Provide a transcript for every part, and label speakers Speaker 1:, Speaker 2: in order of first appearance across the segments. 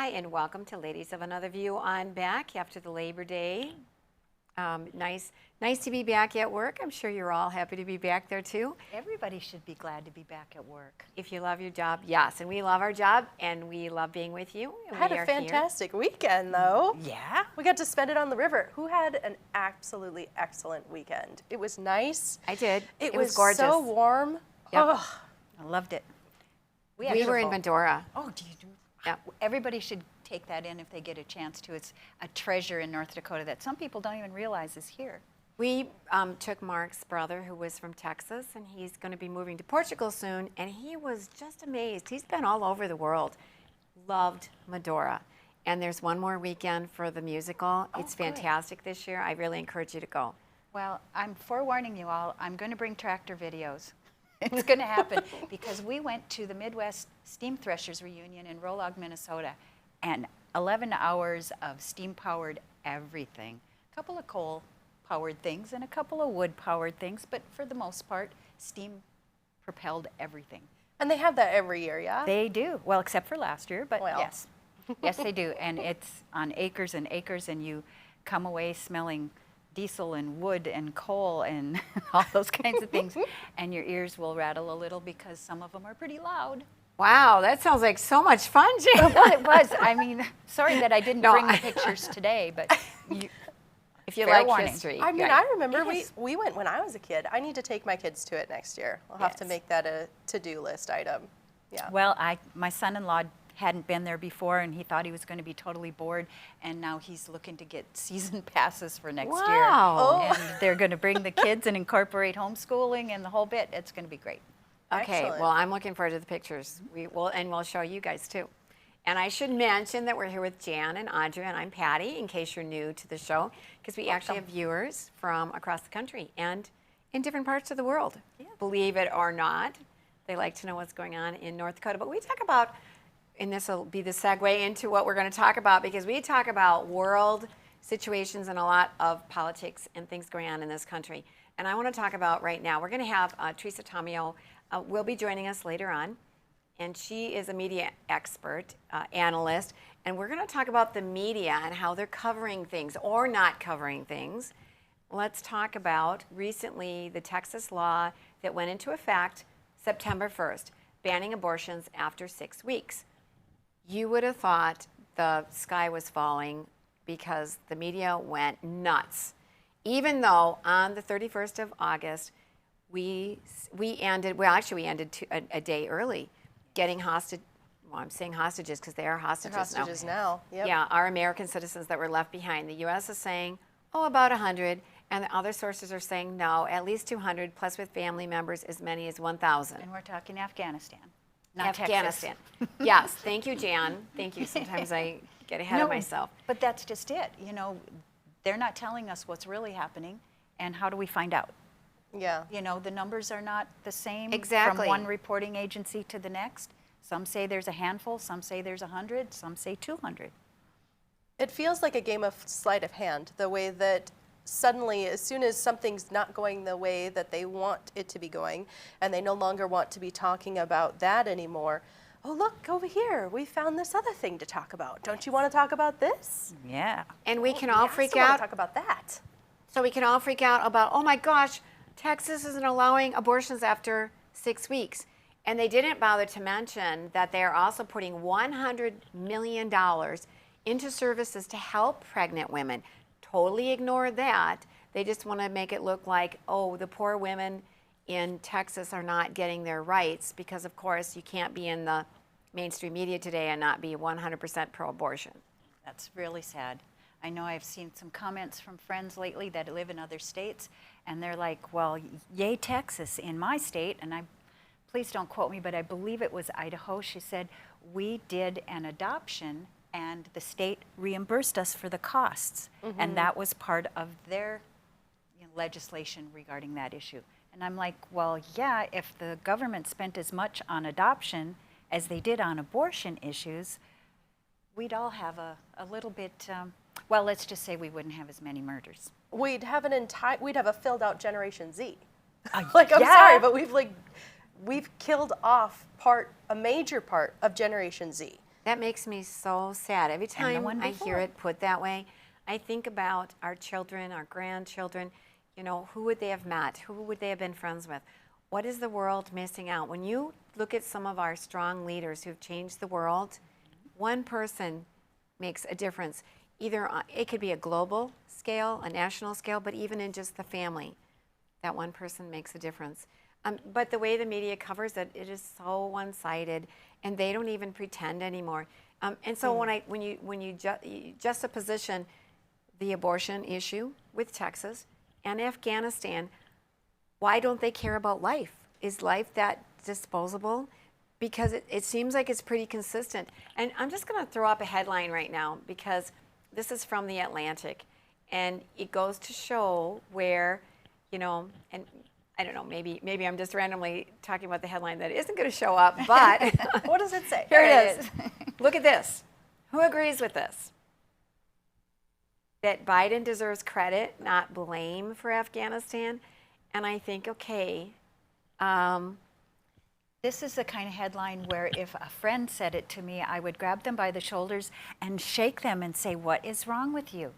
Speaker 1: Hi, and welcome to Ladies of Another View. I'm back after the Labor Day. Nice to be back at work. I'm sure you're all happy to be back there too.
Speaker 2: Everybody should be glad to be back at work.
Speaker 1: If you love your job, yes. And we love our job, and we love being with you.
Speaker 3: I had a fantastic weekend, though.
Speaker 2: Yeah?
Speaker 3: We got to spend it on the river. Who had an absolutely excellent weekend? It was nice.
Speaker 1: I did.
Speaker 3: It
Speaker 1: was gorgeous.
Speaker 3: So warm.
Speaker 1: Yep.
Speaker 3: Oh,
Speaker 2: I loved it.
Speaker 1: We were in Medora.
Speaker 2: Oh, do you do?
Speaker 1: Yep.
Speaker 2: Everybody should take that in if they get a chance to. It's a treasure in North Dakota that some people don't even realize is here.
Speaker 1: We took Mark's brother, who was from Texas, and he's going to be moving to Portugal soon, and he was just amazed. He's been all over the world. Loved Medora. And there's one more weekend for the musical. It's fantastic this year. I really encourage you to go.
Speaker 2: Well, I'm forewarning you all, I'm going to bring tractor videos. It's going to happen because we went to the Midwest Steam Threshers reunion in Rolog, Minnesota, and 11 hours of steam-powered everything. A couple of coal-powered things and a couple of wood-powered things, but for the most part, steam-propelled everything.
Speaker 3: and they have that every year, yeah?
Speaker 2: They do. Well, except for last year, but
Speaker 3: Well.
Speaker 2: yes. Yes, they do. And it's on acres and acres, and you come away smelling diesel and wood and coal and all those kinds of things, and your ears will rattle a little because some of them are pretty loud.
Speaker 1: Wow, that sounds like so much fun, Jan.
Speaker 2: Well, it was. I mean, sorry that I didn't bring the pictures today, but
Speaker 1: if you
Speaker 2: fair
Speaker 1: like
Speaker 2: warning.
Speaker 1: history.
Speaker 3: I mean,
Speaker 1: right.
Speaker 3: I remember
Speaker 2: Yes.
Speaker 3: we went when I was a kid. I need to take my kids to it next year. I'll have to
Speaker 2: Yes.
Speaker 3: make that a to-do list item. Yeah.
Speaker 2: Well, my son-in-law hadn't been there before, and he thought he was going to be totally bored, and now he's looking to get season passes for next year.
Speaker 1: Wow.
Speaker 3: Oh.
Speaker 2: And they're going to bring the kids and incorporate homeschooling and the whole bit. It's going to be great.
Speaker 1: Okay,
Speaker 3: Excellent.
Speaker 1: well, I'm looking forward to the pictures. We'll show you guys too. And I should mention that we're here with Jan and Audrey, and I'm Patty, in case you're new to the show, because we actually have viewers from across the country and in different parts of the world.
Speaker 2: Yeah.
Speaker 1: Believe it or not, they like to know what's going on in North Dakota. But we talk about, and this will be the segue into what we're going to talk about, because we talk about world situations and a lot of politics and things going on in this country. And I want to talk about right now, we're going to have Teresa Tomeo will be joining us later on. And she is a media expert, analyst, and we're going to talk about the media and how they're covering things or not covering things. Let's talk about recently the Texas law that went into effect September 1st, banning abortions after 6 weeks. You would have thought the sky was falling because the media went nuts. Even though on the 31st of August, we ended a day early, getting hostage. Well, I'm saying hostages because they are hostages,
Speaker 3: They're hostages now. Yep.
Speaker 1: Yeah, our American citizens that were left behind. The U.S. is saying, about 100, and the other sources are saying no, at least 200, plus with family members as many as 1,000.
Speaker 2: And we're talking Afghanistan, not
Speaker 1: Afghanistan.
Speaker 2: Texas.
Speaker 1: Yes, thank you, Jan. Thank you. Sometimes I get ahead of myself.
Speaker 2: But that's just it. You know, they're not telling us what's really happening, and how do we find out?
Speaker 3: Yeah.
Speaker 2: You know, the numbers are not the same
Speaker 1: Exactly.
Speaker 2: from one reporting agency to the next. Some say there's a handful, some say there's 100, some say 200.
Speaker 3: It feels like a game of sleight of hand, the way that suddenly, as soon as something's not going the way that they want it to be going, and they no longer want to be talking about that anymore, oh, look, over here, we found this other thing to talk about. Don't you want to talk about this?
Speaker 2: Yeah.
Speaker 1: And we can all
Speaker 3: I
Speaker 1: freak
Speaker 3: also want
Speaker 1: out.
Speaker 3: to talk about that.
Speaker 1: So we can all freak out about, oh my gosh, Texas isn't allowing abortions after 6 weeks. And they didn't bother to mention that they are also putting $100 million into services to help pregnant women. Totally ignore that. They just want to make it look like, oh, the poor women in Texas are not getting their rights, because of course you can't be in the mainstream media today and not be 100% pro-abortion.
Speaker 2: That's really sad. I know I've seen some comments from friends lately that live in other states, and they're like, well, yay Texas. In my state, and please don't quote me, but I believe it was Idaho, she said, we did an adoption and the state reimbursed us for the costs. And that was part of their legislation regarding that issue. And I'm like, well, yeah, if the government spent as much on adoption as they did on abortion issues, we'd all have a little bit, well, let's just say we wouldn't have as many murders.
Speaker 3: We'd have we'd have a filled out Generation Z. I'm
Speaker 2: yeah.
Speaker 3: sorry, but we've killed off a major part of Generation Z.
Speaker 1: That makes me so sad. Every time
Speaker 2: one
Speaker 1: I hear
Speaker 2: before.
Speaker 1: it put that way, I think about our children, our grandchildren. Who would they have met? Who would they have been friends with? What is the world missing out? When you look at some of our strong leaders who've changed the world, one person makes a difference. Either it could be a global scale, a national scale, but even in just the family, that one person makes a difference. But the way the media covers it, it is so one-sided, and they don't even pretend anymore. And so when you juxtaposition the abortion issue with Texas and Afghanistan, why don't they care about life? Is life that disposable? Because it seems like it's pretty consistent. And I'm just going to throw up a headline right now because this is from The Atlantic, and it goes to show where, and I don't know, maybe I'm just randomly talking about the headline that isn't going to show up, but
Speaker 3: What does it say?
Speaker 1: here it is. Look at this. Who agrees with this? That Biden deserves credit, not blame for Afghanistan. And I think, okay,
Speaker 2: This is the kind of headline where if a friend said it to me, I would grab them by the shoulders and shake them and say, what is wrong with you?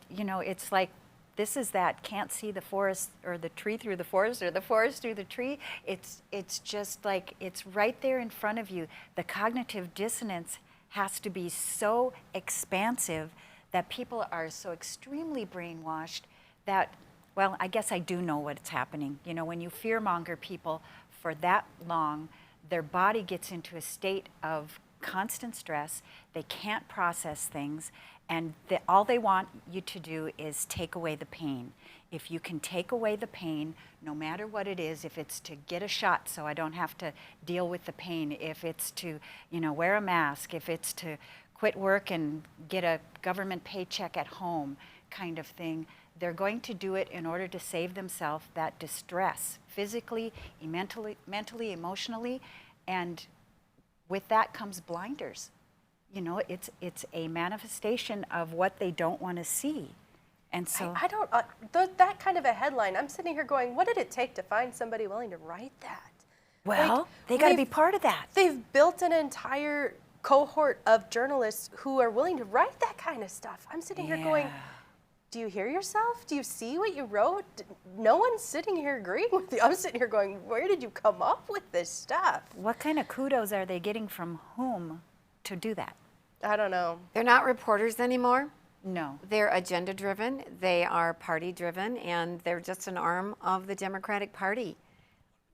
Speaker 2: It's like, this is that can't see the forest or the tree through the forest or the forest through the tree. It's just like, it's right there in front of you. The cognitive dissonance has to be so expansive that people are so extremely brainwashed that, well, I guess I do know what's happening. When you fearmonger people for that long, their body gets into a state of constant stress. They can't process things, and all they want you to do is take away the pain. If you can take away the pain, no matter what it is, if it's to get a shot so I don't have to deal with the pain, if it's to, wear a mask, if it's to quit work and get a government paycheck at home kind of thing, they're going to do it in order to save themselves that distress, physically, mentally, emotionally, and with that comes blinders. It's a manifestation of what they don't want to see. And so
Speaker 3: I don't, that kind of a headline, I'm sitting here going, what did it take to find somebody willing to write that?
Speaker 2: well, they got to be part of that.
Speaker 3: They've built an entire cohort of journalists who are willing to write that kind of stuff. I'm sitting here going, do you hear yourself? Do you see what you wrote? No one's sitting here agreeing with you. I'm sitting here going, where did you come up with this stuff?
Speaker 2: What kind of kudos are they getting from whom to do that?
Speaker 3: I don't know.
Speaker 1: they're not reporters anymore.
Speaker 2: No.
Speaker 1: They're agenda driven, they are party driven, and they're just an arm of the Democratic Party,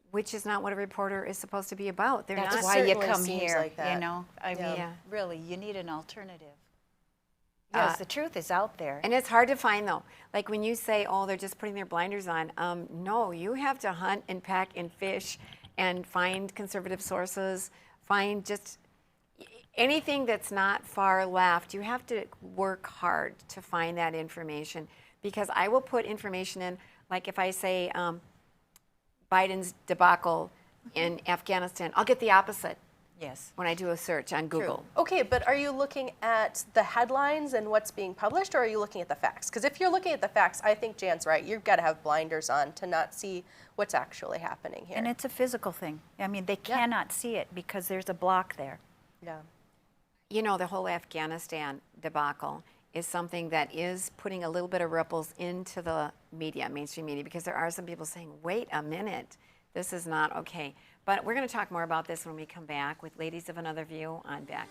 Speaker 1: which is not what a reporter is supposed to be about. They're
Speaker 2: That's
Speaker 1: not.
Speaker 2: why you
Speaker 3: certainly
Speaker 2: come
Speaker 3: seems
Speaker 2: here,
Speaker 3: like that.
Speaker 2: I mean,
Speaker 1: Yeah.
Speaker 2: really, you need an alternative. Because the truth is out there.
Speaker 1: And it's hard to find though. Like when you say, oh, they're just putting their blinders on. No, you have to hunt and pack and fish and find conservative sources, find just anything that's not far left. You have to work hard to find that information, because I will put information in, like if I say Biden's debacle in Afghanistan, I'll get the opposite
Speaker 2: Yes.
Speaker 1: when I do a search on Google.
Speaker 3: Okay, but are you looking at the headlines and what's being published, or are you looking at the facts? Because if you're looking at the facts, I think Jan's right. You've got to have blinders on to not see what's actually happening here.
Speaker 2: And it's a physical thing. I mean, they cannot see it because there's a block there.
Speaker 3: yeah.
Speaker 1: The whole Afghanistan debacle is something that is putting a little bit of ripples into the media, mainstream media, because there are some people saying, wait a minute, this is not okay. But we're going to talk more about this when we come back with Ladies of Another View on Beck.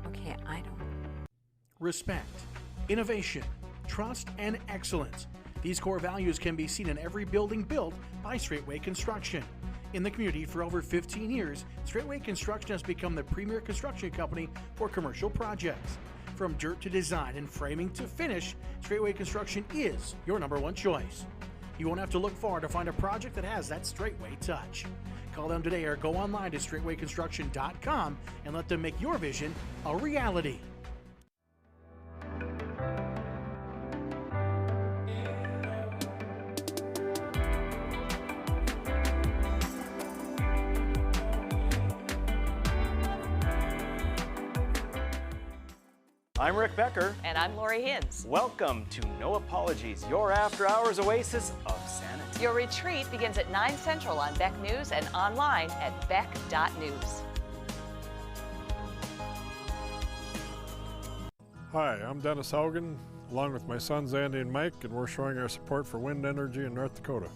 Speaker 1: Okay, I don't.
Speaker 4: Respect, innovation, trust, and excellence. These core values can be seen in every building built by Straightway Construction. In the community for over 15 years, Straightway Construction has become the premier construction company for commercial projects. From dirt to design and framing to finish, Straightway Construction is your #1 choice. You won't have to look far to find a project that has that Straightway touch. Call them today or go online to straightwayconstruction.com and let them make your vision a reality.
Speaker 5: I'm Rick Becker.
Speaker 6: And I'm Lori Hins.
Speaker 5: Welcome to No Apologies, your after-hours oasis of sanity.
Speaker 6: Your retreat begins at 9 Central on Beck News and online at beck.news.
Speaker 7: Hi, I'm Dennis Haugen, along with my sons Andy and Mike, and we're showing our support for wind energy in North Dakota.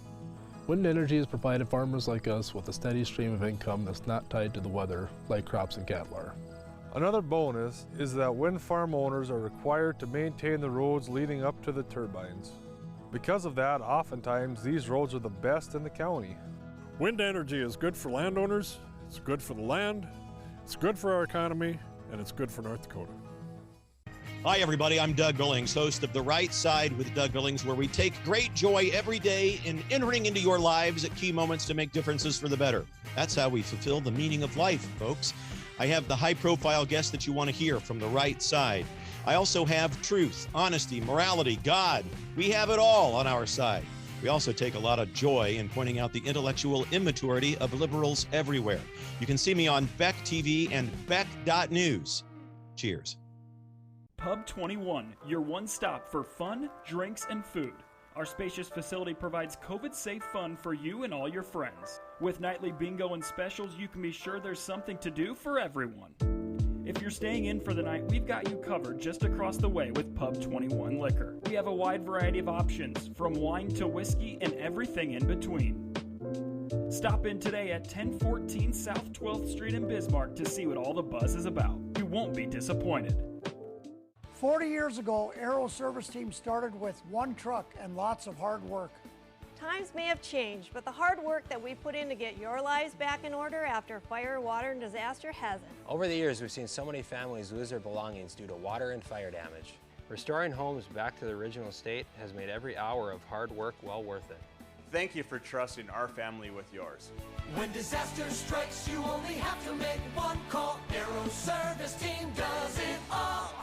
Speaker 8: Wind energy has provided farmers like us with a steady stream of income that's not tied to the weather like crops and cattle are.
Speaker 7: Another bonus is that wind farm owners are required to maintain the roads leading up to the turbines. Because of that, oftentimes these roads are the best in the county. Wind energy is good for landowners, it's good for the land, it's good for our economy, and it's good for North Dakota.
Speaker 9: Hi, everybody. I'm Doug Billings, host of The Right Side with Doug Billings, where we take great joy every day in entering into your lives at key moments to make differences for the better. That's how we fulfill the meaning of life, folks. I have the high-profile guests that you want to hear from The Right Side. I also have truth, honesty, morality, God. We have it all on our side. We also take a lot of joy in pointing out the intellectual immaturity of liberals everywhere. You can see me on Beck TV and Beck.news. Cheers.
Speaker 10: Pub 21, your one stop for fun, drinks, and food. Our spacious facility provides COVID-safe fun for you and all your friends. With nightly bingo and specials, you can be sure there's something to do for everyone. If you're staying in for the night, we've got you covered just across the way with Pub 21 Liquor. We have a wide variety of options, from wine to whiskey and everything in between. Stop in today at 1014 South 12th Street in Bismarck to see what all the buzz is about. You won't be disappointed.
Speaker 11: 40 years ago, Aero Service Team started with one truck and lots of hard work.
Speaker 12: Times may have changed, but the hard work that we put in to get your lives back in order after fire, water, and disaster hasn't.
Speaker 13: Over the years, we've seen so many families lose their belongings due to water and fire damage. Restoring homes back to the original state has made every hour of hard work well worth it.
Speaker 5: Thank you for trusting our family with yours.
Speaker 14: When disaster strikes, you only have to make one call. Aero Service Team does it all.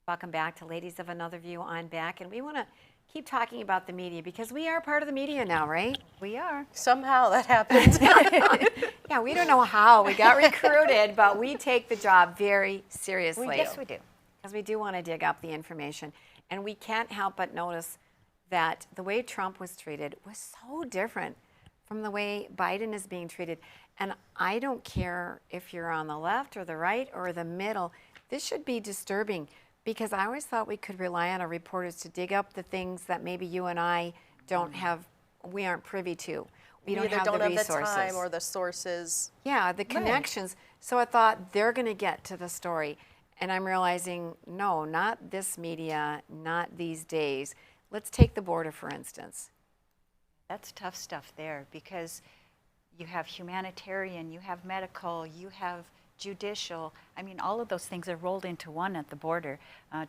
Speaker 1: Welcome back to Ladies of Another View on Beck, and we want to keep talking about the media because we are part of the media now, right?
Speaker 2: We are.
Speaker 3: Somehow that happens.
Speaker 1: Yeah, we don't know how we got recruited, but we take the job very seriously.
Speaker 2: Yes, we do.
Speaker 1: Because we do want to dig up the information, and we can't help but notice that the way Trump was treated was so different from the way Biden is being treated. And I don't care if you're on the left or the right or the middle, this should be disturbing. Because I always thought we could rely on our reporters to dig up the things that maybe you and I don't have, we aren't privy to. We don't have the resources.
Speaker 3: The time or the sources.
Speaker 1: Yeah, the connections. So I thought they're going to get to the story. And I'm realizing, no, not this media, not these days. Let's take the border, for instance.
Speaker 2: That's tough stuff there because you have humanitarian, you have medical, you have judicial. I mean, all of those things are rolled into one at the border.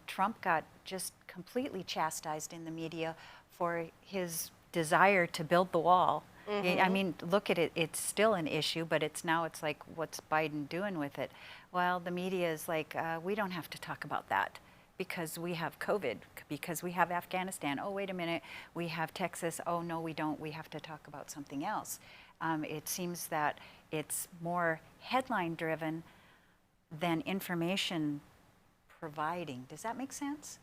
Speaker 2: Trump got just completely chastised in the media for his desire to build the wall. I mean, look at it, it's still an issue, but it's like, what's Biden doing with it? Well, the media is like, we don't have to talk about that because we have COVID, because we have Afghanistan. Oh, wait a minute, we have Texas. Oh, no, we don't. We have to talk about something else. It seems that it's more headline driven than information providing. Does that make sense?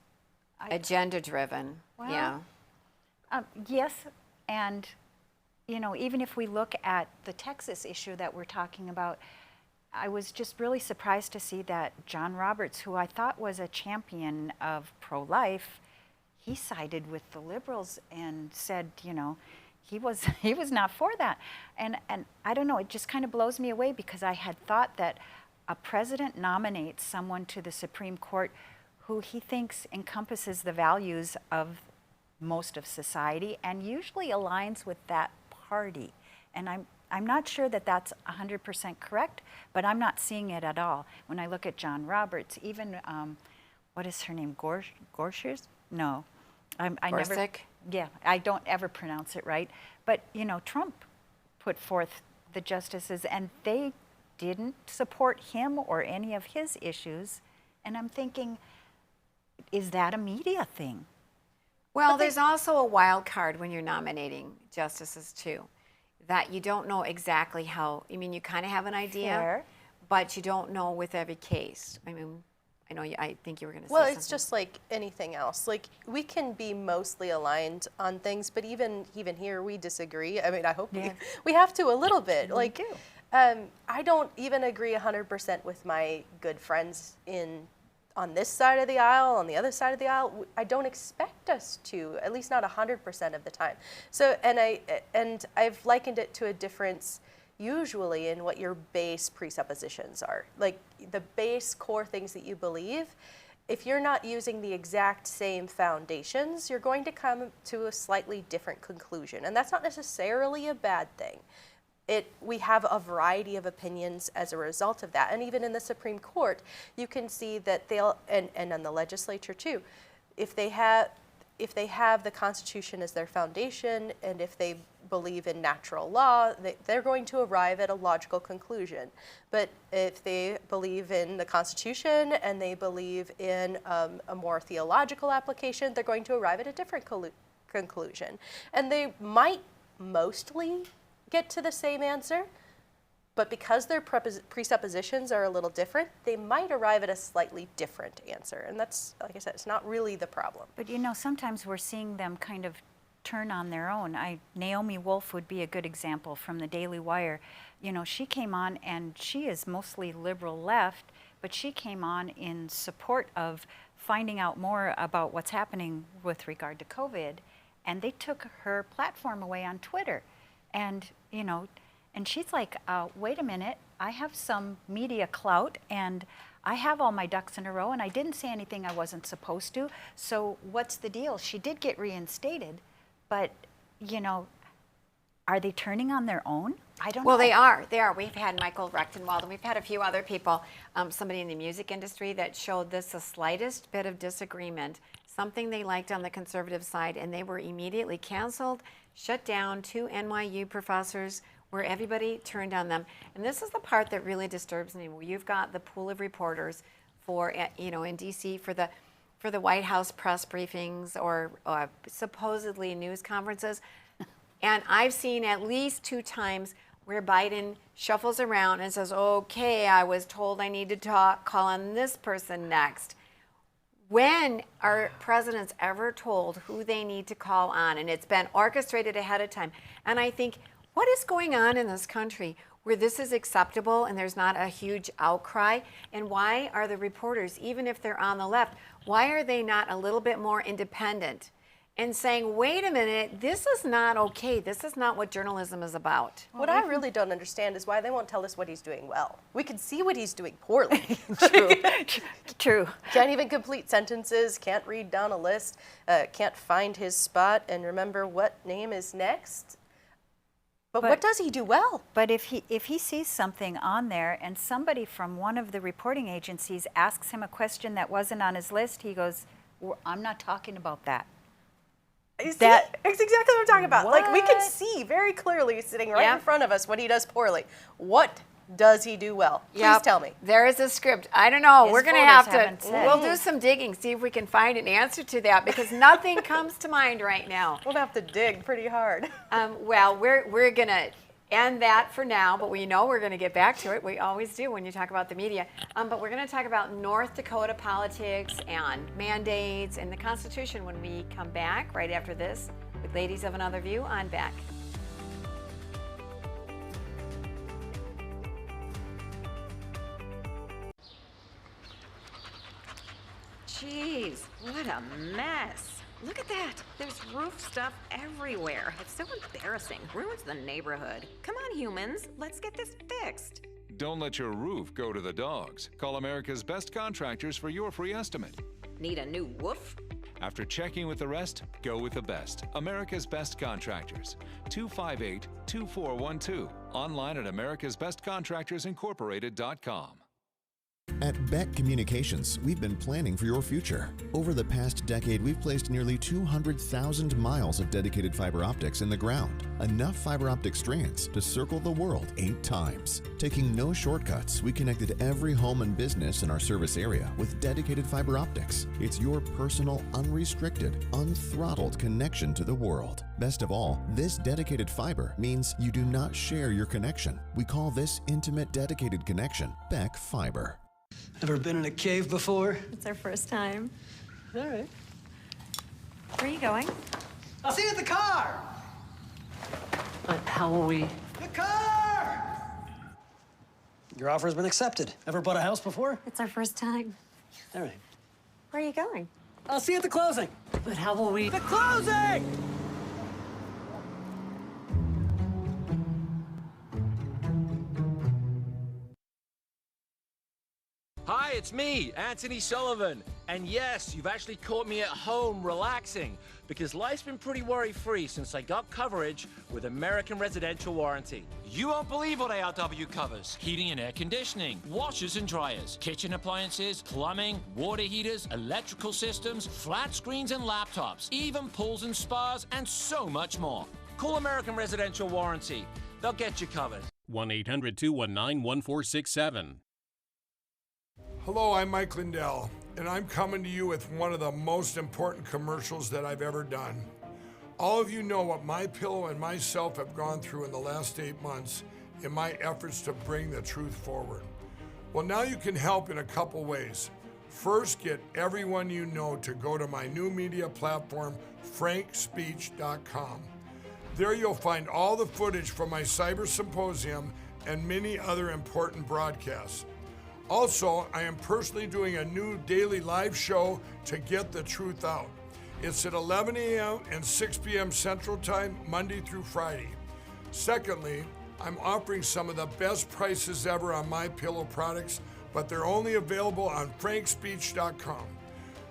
Speaker 1: Agenda driven,
Speaker 2: well,
Speaker 1: yeah.
Speaker 2: Yes, and you know, even if we look at the Texas issue that we're talking about, I was just really surprised to see that John Roberts, who I thought was a champion of pro-life, he sided with the liberals and said, you know, he was not for that. And I don't know, it just kind of blows me away because I had thought that a president nominates someone to the Supreme Court who he thinks encompasses the values of most of society and usually aligns with that party. And I'm not sure that that's 100% correct, but I'm not seeing it at all. When I look at John Roberts, even, what is her name, Gorsuch? No. I never. Yeah, I don't ever pronounce it right. But, you know, Trump put forth the justices and they didn't support him or any of his issues. And I'm thinking, is that a media thing?
Speaker 1: Well, there's also a wild card when you're nominating justices too, that you don't know exactly how, I mean, you kind of have an idea,
Speaker 2: Fair.
Speaker 1: but you don't know with every case. I mean, I know I think you were going to say
Speaker 3: Well,
Speaker 1: something.
Speaker 3: it's just like anything else. Like, we can be mostly aligned on things, but even here we disagree. I mean, I hope we have to a little bit. Like,
Speaker 2: do.
Speaker 3: I don't even agree 100% with my good friends on this side of the aisle, on the other side of the aisle. I don't expect us to, at least not 100% of the time. So, and I've likened it to a difference usually in what your base presuppositions are. Like, the base core things that you believe, if you're not using the exact same foundations, you're going to come to a slightly different conclusion. And that's not necessarily a bad thing. We have a variety of opinions as a result of that. And even in the Supreme Court, you can see that and in the legislature too, if they have the Constitution as their foundation, and if they believe in natural law, they're going to arrive at a logical conclusion. But if they believe in the Constitution and they believe in a more theological application, they're going to arrive at a different conclusion. And they might mostly get to the same answer, but because their presuppositions are a little different, they might arrive at a slightly different answer. And that's, like I said, it's not really the problem.
Speaker 2: But you know, sometimes we're seeing them kind of turn on their own. Naomi Wolf would be a good example from the Daily Wire. You know, she came on, and she is mostly liberal left, but she came on in support of finding out more about what's happening with regard to COVID, and they took her platform away on Twitter. And, you know, and she's like, wait a minute, I have some media clout, and I have all my ducks in a row, and I didn't say anything I wasn't supposed to, so what's the deal? She did get reinstated, but, you know, are they turning on their own? I don't know.
Speaker 1: Well, they are. We've had Michael Rechtenwald, and we've had a few other people, somebody in the music industry that showed this the slightest bit of disagreement, something they liked on the conservative side, and they were immediately canceled, shut down. 2 NYU professors where everybody turned on them. And this is the part that really disturbs me, where you've got the pool of reporters for, you know, in DC for the White House press briefings or supposedly news conferences. And I've seen at least 2 times where Biden shuffles around and says, okay, I was told I need to call on this person next. When are presidents ever told who they need to call on? And it's been orchestrated ahead of time. And I think, what is going on in this country where this is acceptable and there's not a huge outcry? And why are the reporters, even if they're on the left, why are they not a little bit more independent and saying, wait a minute, this is not okay. This is not what journalism is about.
Speaker 3: What I really don't understand is why they won't tell us what he's doing well. We can see what he's doing poorly.
Speaker 2: True.
Speaker 3: Can't even complete sentences, can't read down a list, can't find his spot and remember what name is next. But what does he do well?
Speaker 2: But if he sees something on there and somebody from one of the reporting agencies asks him a question that wasn't on his list, he goes, well, I'm not talking about that.
Speaker 3: That's exactly what I'm talking about. Like, we can see very clearly sitting right in front of us what he does poorly. What does he do well? Please tell me.
Speaker 1: There is a script. I don't know. We're going to have
Speaker 2: haven't
Speaker 1: to,
Speaker 2: said.
Speaker 1: we'll do some digging, see if we can find an answer to that, because nothing comes to mind right now.
Speaker 3: We'll have to dig pretty hard.
Speaker 1: Well, we're going to end that for now, but we know we're going to get back to it. We always do when you talk about the media. But we're going to talk about North Dakota politics and mandates and the Constitution when we come back right after this with Ladies of Another View on Beck.
Speaker 15: Jeez, what a mess. Look at that. There's roof stuff everywhere. It's so embarrassing. Ruins the neighborhood. Come on, humans. Let's get this fixed.
Speaker 16: Don't let your roof go to the dogs. Call America's Best Contractors for your free estimate.
Speaker 15: Need a new woof?
Speaker 16: After checking with the rest, go with the best. America's Best Contractors. 258-2412. Online at americasbestcontractorsincorporated.com.
Speaker 17: At Beck Communications, we've been planning for your future. Over the past decade, we've placed nearly 200,000 miles of dedicated fiber optics in the ground, enough fiber optic strands to circle the world 8 times. Taking no shortcuts, we connected every home and business in our service area with dedicated fiber optics. It's your personal, unrestricted, unthrottled connection to the world. Best of all, this dedicated fiber means you do not share your connection. We call this intimate dedicated connection Beck Fiber.
Speaker 18: Ever been in a cave before?
Speaker 1: It's our first time.
Speaker 18: All right.
Speaker 1: Where are you going?
Speaker 18: I'll see you at the car! How will we? The car! Your offer's been accepted. Ever bought a house before?
Speaker 1: It's our first time.
Speaker 18: All right.
Speaker 1: Where are you going?
Speaker 18: I'll see you at the closing. But how will we? The closing!
Speaker 19: Hi, it's me, Anthony Sullivan. And yes, you've actually caught me at home relaxing because life's been pretty worry-free since I got coverage with American Residential Warranty.
Speaker 20: You won't believe what ARW covers. Heating and air conditioning, washers and dryers, kitchen appliances, plumbing, water heaters, electrical systems, flat screens and laptops, even pools and spas, and so much more. Call American Residential Warranty. They'll get you covered.
Speaker 21: 1-800-219-1467.
Speaker 22: Hello, I'm Mike Lindell, and I'm coming to you with one of the most important commercials that I've ever done. All of you know what MyPillow and myself have gone through in the last 8 months in my efforts to bring the truth forward. Well, now you can help in a couple ways. First, get everyone you know to go to my new media platform, frankspeech.com. There you'll find all the footage from my cyber symposium and many other important broadcasts. Also, I am personally doing a new daily live show to get the truth out. It's at 11 a.m. and 6 p.m. Central Time, Monday through Friday. Secondly, I'm offering some of the best prices ever on MyPillow products, but they're only available on frankspeech.com.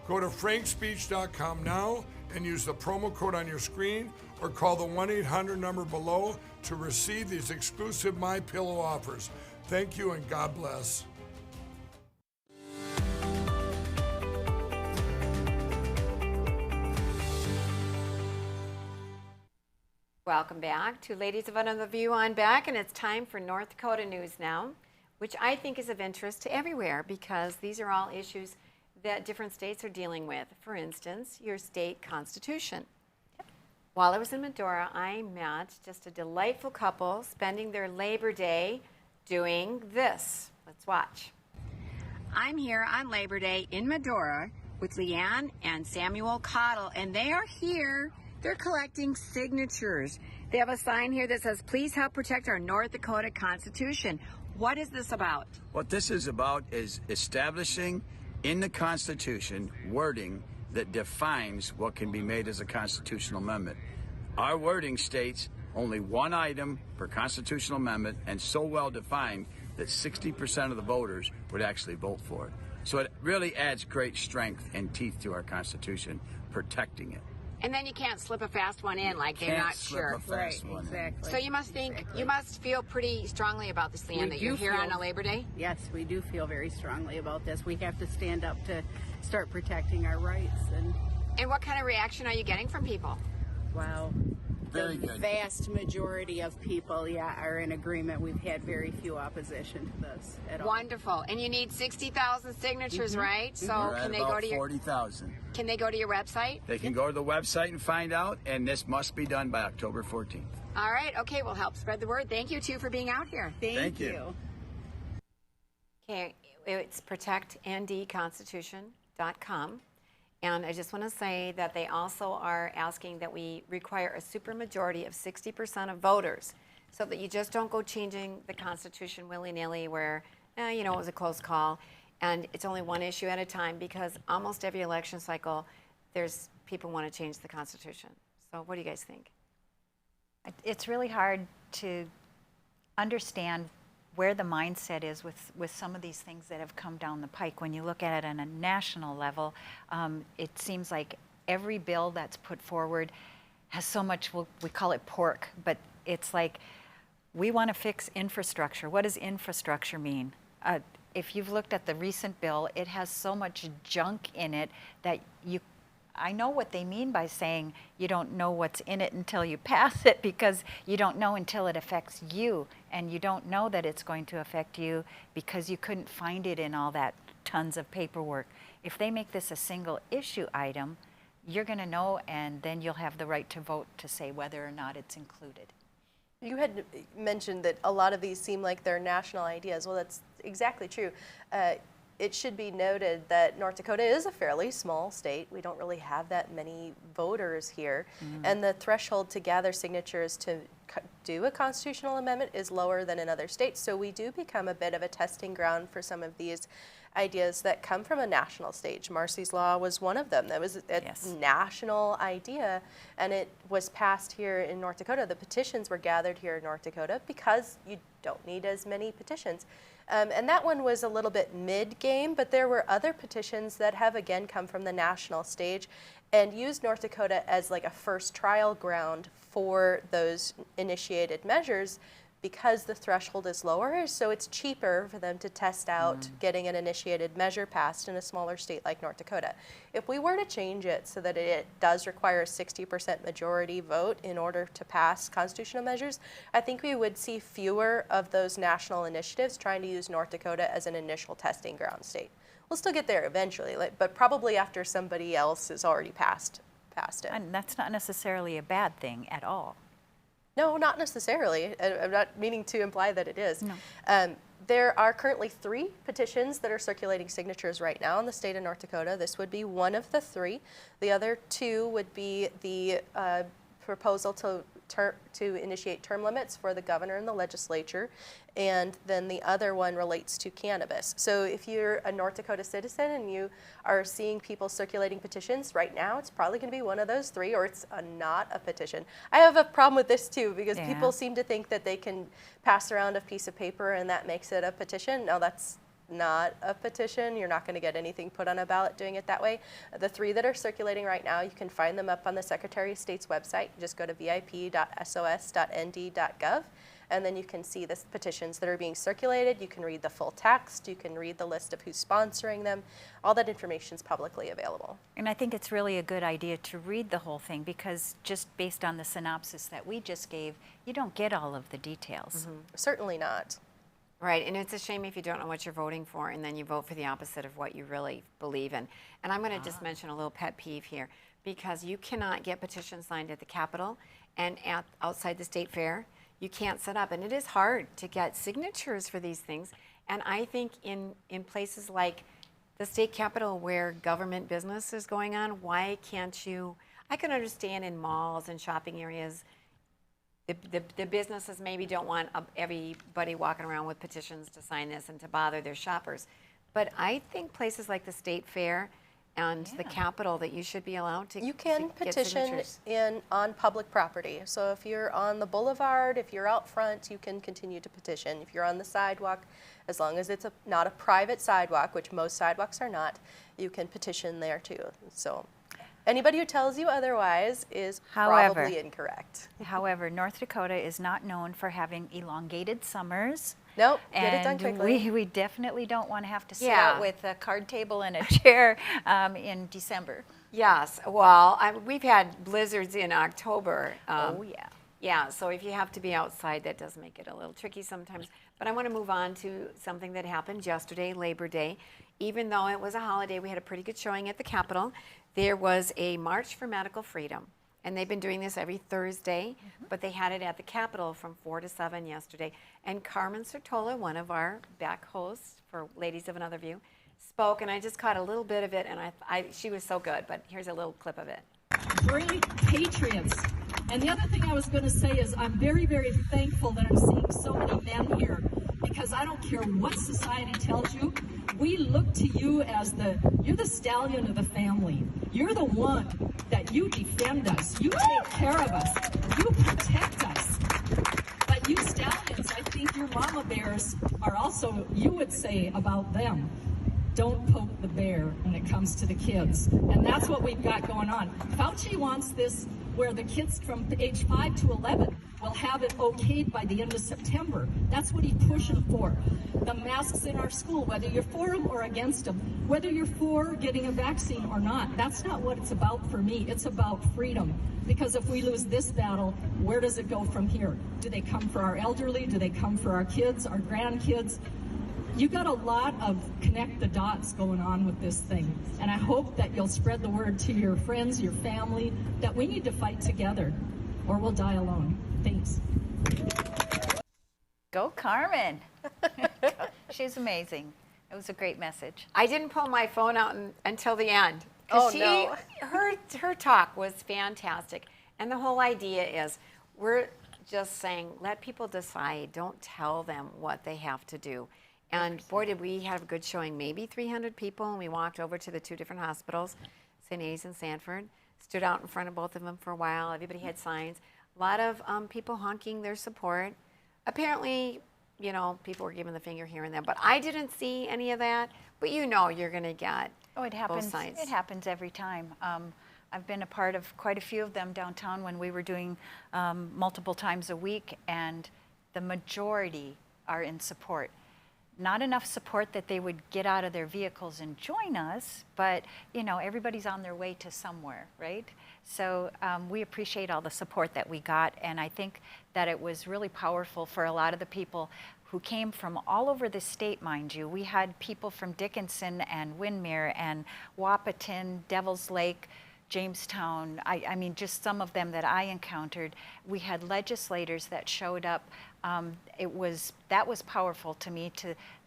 Speaker 22: Go to frankspeech.com now and use the promo code on your screen or call the 1-800 number below to receive these exclusive MyPillow offers. Thank you and God bless.
Speaker 1: Welcome back to Ladies of Another View on Back, and it's time for North Dakota news now, which I think is of interest to everywhere because these are all issues that different states are dealing with. For instance, your state constitution. While I was in Medora, I met just a delightful couple spending their Labor Day doing this. Let's watch.
Speaker 23: I'm here on Labor Day in Medora with Leanne and Samuel Cottle, and they are here. They're collecting signatures. They have a sign here that says, "Please help protect our North Dakota Constitution." What is this about?
Speaker 24: What this is about is establishing in the Constitution wording that defines what can be made as a constitutional amendment. Our wording states only one item per constitutional amendment and so well defined that 60% of the voters would actually vote for it. So it really adds great strength and teeth to our Constitution, protecting it.
Speaker 23: And then you can't slip a fast one in like they're not sure.
Speaker 24: Right,
Speaker 23: exactly. So you must feel pretty strongly about this, Leanne, that you're here on a Labor Day?
Speaker 25: Yes, we do feel very strongly about this. We have to stand up to start protecting our rights.
Speaker 23: And what kind of reaction are you getting from people?
Speaker 25: Wow.
Speaker 24: Very
Speaker 25: the
Speaker 24: good.
Speaker 25: Vast majority of people, are in agreement. We've had very few opposition to this at all.
Speaker 23: Wonderful. And you need 60,000 signatures, right? So
Speaker 24: We're at
Speaker 23: can they
Speaker 24: about
Speaker 23: go to your
Speaker 24: 40,000.
Speaker 23: Can they go to your website?
Speaker 24: They can go to the website and find out, and this must be done by October 14th.
Speaker 23: All right. Okay, we'll help spread the word. Thank you, too, for being out here.
Speaker 24: Thank you.
Speaker 1: Okay, it's protectndconstitution.com. And I just want to say that they also are asking that we require a supermajority of 60% of voters so that you just don't go changing the Constitution willy-nilly where, it was a close call. And it's only one issue at a time because almost every election cycle, there's people want to change the Constitution. So what do you guys think?
Speaker 2: It's really hard to understand where the mindset is with some of these things that have come down the pike. When you look at it on a national level, it seems like every bill that's put forward has so much, we call it pork, but it's like we want to fix infrastructure. What does infrastructure mean? if you've looked at the recent bill, it has so much junk in it that I know what they mean by saying you don't know what's in it until you pass it, because you don't know until it affects you, and you don't know that it's going to affect you because you couldn't find it in all that tons of paperwork. If they make this a single issue item, you're going to know, and then you'll have the right to vote to say whether or not it's included.
Speaker 3: You had mentioned that a lot of these seem like they're national ideas. Well, that's exactly true. It should be noted that North Dakota is a fairly small state. We don't really have that many voters here. And the threshold to gather signatures to do a constitutional amendment is lower than in other states. So we do become a bit of a testing ground for some of these ideas that come from a national stage. Marcy's Law was one of them. That was a national idea, and it was passed here in North Dakota. The petitions were gathered here in North Dakota because you don't need as many petitions. And that one was a little bit mid-game, but there were other petitions that have again come from the national stage and used North Dakota as like a first trial ground for those initiated measures, because the threshold is lower, so it's cheaper for them to test out getting an initiated measure passed in a smaller state like North Dakota. If we were to change it so that it does require a 60% majority vote in order to pass constitutional measures, I think we would see fewer of those national initiatives trying to use North Dakota as an initial testing ground state. We'll still get there eventually, but probably after somebody else has already passed it.
Speaker 2: And that's not necessarily a bad thing at all.
Speaker 3: No, not necessarily. I'm not meaning to imply that it is.
Speaker 2: No.
Speaker 3: There are currently 3 petitions that are circulating signatures right now in the state of North Dakota. This would be one of the 3. The other 2 would be the proposal to initiate term limits for the governor and the legislature, and then the other one relates to cannabis. So if you're a North Dakota citizen and you are seeing people circulating petitions right now, it's probably going to be one of those 3, or it's not a petition. I have a problem with this too, because people seem to think that they can pass around a piece of paper and that makes it a petition. No, that's not a petition. You're not going to get anything put on a ballot doing it that way. The 3 that are circulating right now, you can find them up on the Secretary of State's website. Just go to vip.sos.nd.gov, and then you can see the petitions that are being circulated. You can read the full text. You can read the list of who's sponsoring them. All that information is publicly available.
Speaker 2: And I think it's really a good idea to read the whole thing, because just based on the synopsis that we just gave, you don't get all of the details.
Speaker 3: Certainly not.
Speaker 1: Right, and it's a shame if you don't know what you're voting for and then you vote for the opposite of what you really believe in. And I'm going to just mention a little pet peeve here, because you cannot get petitions signed at the Capitol and outside the State Fair. You can't set up, and it is hard to get signatures for these things. And I think in places like the state capitol where government business is going on, why can't you? I can understand in malls and shopping areas, the businesses maybe don't want everybody walking around with petitions to sign this and to bother their shoppers. But I think places like the State Fair and the Capitol, that you should be allowed to.
Speaker 3: You can
Speaker 1: get
Speaker 3: petition
Speaker 1: signatures.
Speaker 3: on public property. So if you're on the boulevard, if you're out front, you can continue to petition. If you're on the sidewalk, as long as it's not a private sidewalk, which most sidewalks are not, you can petition there too. So anybody who tells you otherwise is probably incorrect.
Speaker 2: However, North Dakota is not known for having elongated summers.
Speaker 3: Nope, get it done quickly.
Speaker 2: We definitely don't want to have to sit out with a card table and a chair in December.
Speaker 1: Yes, well, we've had blizzards in October.
Speaker 2: Oh, yeah.
Speaker 1: Yeah, so if you have to be outside, that does make it a little tricky sometimes. But I want to move on to something that happened yesterday, Labor Day. Even though it was a holiday, we had a pretty good showing at the Capitol. There was a March for Medical Freedom, and they've been doing this every Thursday, but they had it at the Capitol from 4 to 7 yesterday. And Carmen Sertola, one of our back hosts for Ladies of Another View, spoke, and I just caught a little bit of it, and she was so good, but here's a little clip of it.
Speaker 4: Great patriots. And the other thing I was going to say is I'm very, very thankful that I'm seeing so many men here, because I don't care what society tells you, we look to you as you're the stallion of the family. You're the one that you defend us. You take care of us. You protect us. But you stallions, I think your mama bears are also, you would say about them, don't poke the bear when it comes to the kids. And that's what we've got going on. Fauci wants this where the kids from age 5 to 11 will have it okayed by the end of September. That's what he's pushing for. The masks in our school, whether you're for them or against them, whether you're for getting a vaccine or not, that's not what it's about for me. It's about freedom. Because if we lose this battle, where does it go from here? Do they come for our elderly? Do they come for our kids, our grandkids? You got a lot of connect the dots going on with this thing. And I hope that you'll spread the word to your friends, your family, that we need to fight together or we'll die alone. Thanks.
Speaker 2: Go Carmen. She's amazing. It was a great message.
Speaker 1: I didn't pull my phone out until the end.
Speaker 3: Oh, no.
Speaker 1: Her talk was fantastic. And the whole idea is we're just saying, let people decide. Don't tell them what they have to do. And boy, did we have a good showing. Maybe 300 people, and we walked over to the two different hospitals, St. A's and Sanford, stood out in front of both of them for a while. Everybody had signs. A lot of people honking their support. Apparently, you know, people were giving the finger here and there, but I didn't see any of that. But you know you're going to get
Speaker 2: it happens.
Speaker 1: both sides.
Speaker 2: It happens every time. I've been a part of quite a few of them downtown when we were doing multiple times a week, and the majority are in support. Not enough support that they would get out of their vehicles and join us, but you know, everybody's on their way to somewhere, right? So we appreciate all the support that we got, and I think that it was really powerful for a lot of the people who came from all over the state, mind you. We had people from Dickinson and Windermere and Wahpeton, Devil's Lake, Jamestown, I mean, just some of them that I encountered. We had legislators that showed up. That was powerful to me,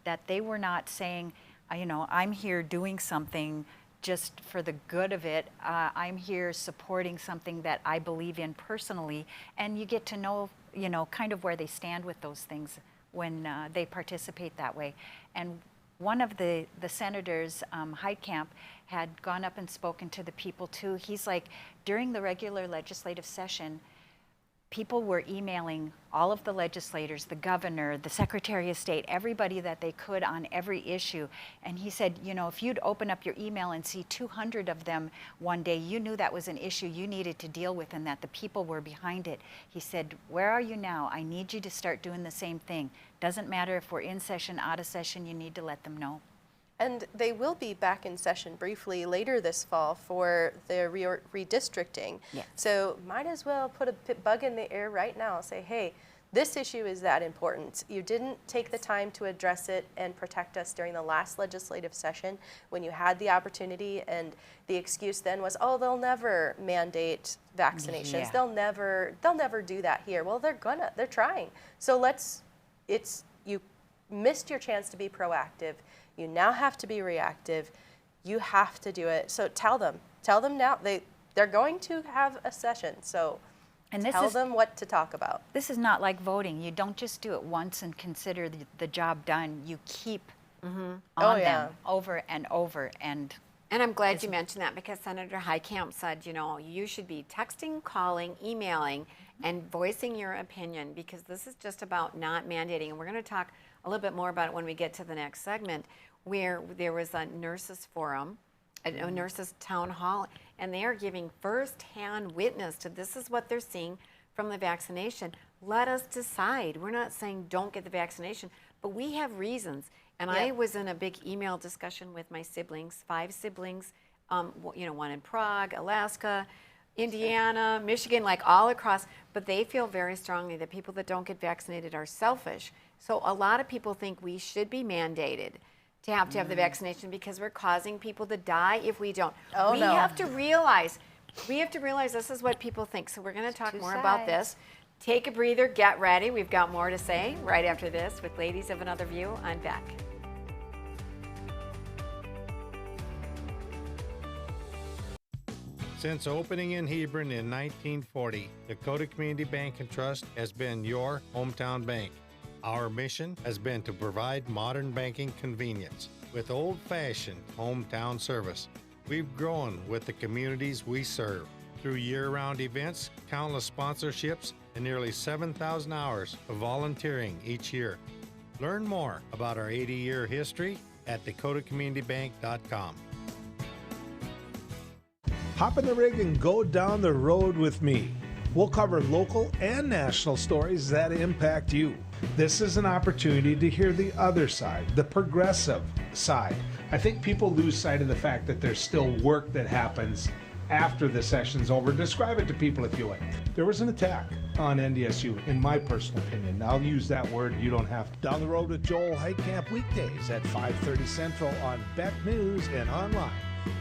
Speaker 2: that they were not saying, you know, I'm here doing something just for the good of it. I'm here supporting something that I believe in personally, and you get to know, you know, kind of where they stand with those things when they participate that way. And one of the senators, Heitkamp, had gone up and spoken to the people too. He's like, during the regular legislative session, people were emailing all of the legislators, the governor, the Secretary of State, everybody that they could on every issue. And he said, you know, if you'd open up your email and see 200 of them one day, you knew that was an issue you needed to deal with and that the people were behind it. He said, where are you now? I need you to start doing the same thing. Doesn't matter if we're in session, out of session, you need to let them know.
Speaker 3: And they will be back in session briefly later this fall for the redistricting.
Speaker 2: Yes.
Speaker 3: So might as well put a bug in the air right now. Say, hey, this issue is that important. You didn't take the time to address it and protect us during the last legislative session when you had the opportunity, and the excuse then was, oh, they'll never mandate vaccinations.
Speaker 2: Yeah.
Speaker 3: They'll never do that here. Well, they're trying. So you missed your chance to be proactive. You now have to be reactive. You have to do it. So tell them now. They're going to have a session. So tell them what to talk about.
Speaker 2: This is not like voting. You don't just do it once and consider the job done. You keep on them over and over. And
Speaker 1: I'm glad you mentioned that, because Senator Heitkamp said, you know, you should be texting, calling, emailing, and voicing your opinion, because this is just about not mandating. And we're going to talk a little bit more about it when we get to the next segment, where there was a nurses forum, a nurses town hall, and they are giving first-hand witness to this is what they're seeing from the vaccination. Let us decide. We're not saying don't get the vaccination, but we have reasons. And I was in a big email discussion with my siblings, 5 siblings, you know, one in Prague, Alaska, Indiana, Michigan, like all across, but they feel very strongly that people that don't get vaccinated are selfish. So a lot of people think we should be mandated to have the vaccination because we're causing people to die if we don't. We have to realize this is what people think. So we're going to talk more about this. Take a breather, get ready. We've got more to say right after this with Ladies of Another View. I'm back.
Speaker 6: Since opening in Hebron in 1940, Dakota Community Bank and Trust has been your hometown bank. Our mission has been to provide modern banking convenience with old-fashioned hometown service. We've grown with the communities we serve through year-round events, countless sponsorships, and nearly 7,000 hours of volunteering each year. Learn more about our 80-year history at dakotacommunitybank.com.
Speaker 7: Hop in the rig and go down the road with me. We'll cover local and national stories that impact you. This is an opportunity to hear the other side, the progressive side. I think people lose sight of the fact that there's still work that happens after the session's over. Describe it to people if you would. There was an attack on NDSU, in my personal opinion. I'll use that word, you don't have to. Down the Road with Joel Heitkamp weekdays at 5:30 Central on Beck News and online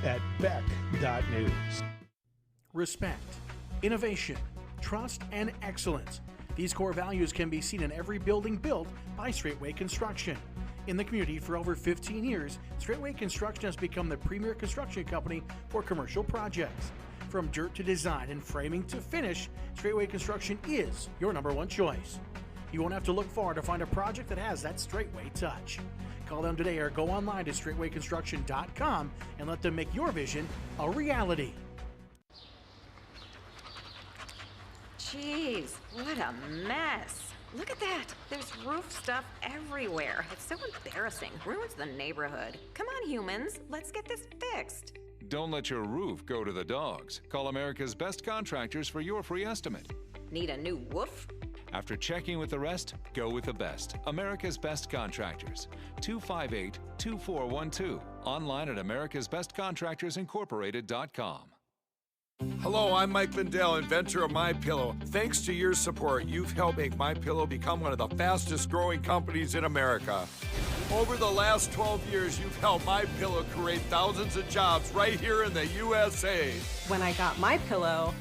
Speaker 7: at beck.news.
Speaker 8: Respect, innovation, trust, and excellence. These core values can be seen in every building built by Straightway Construction. In the community for over 15 years, Straightway Construction has become the premier construction company for commercial projects. From dirt to design and framing to finish, Straightway Construction is your #1 choice. You won't have to look far to find a project that has that Straightway touch. Call them today or go online to straightwayconstruction.com and let them make your vision a reality.
Speaker 15: Jeez, what a mess. Look at that. There's roof stuff everywhere. It's so embarrassing. Ruins the neighborhood. Come on, humans. Let's get this fixed.
Speaker 16: Don't let your roof go to the dogs. Call America's Best Contractors for your free estimate.
Speaker 15: Need a new woof?
Speaker 16: After checking with the rest, go with the best. America's Best Contractors. 258-2412. Online at americasbestcontractorsincorporated.com.
Speaker 22: Hello, I'm Mike Lindell, inventor of MyPillow. Thanks to your support, you've helped make MyPillow become one of the fastest growing companies in America. Over the last 12 years, you've helped MyPillow create thousands of jobs right here in the USA.
Speaker 9: When I got MyPillow,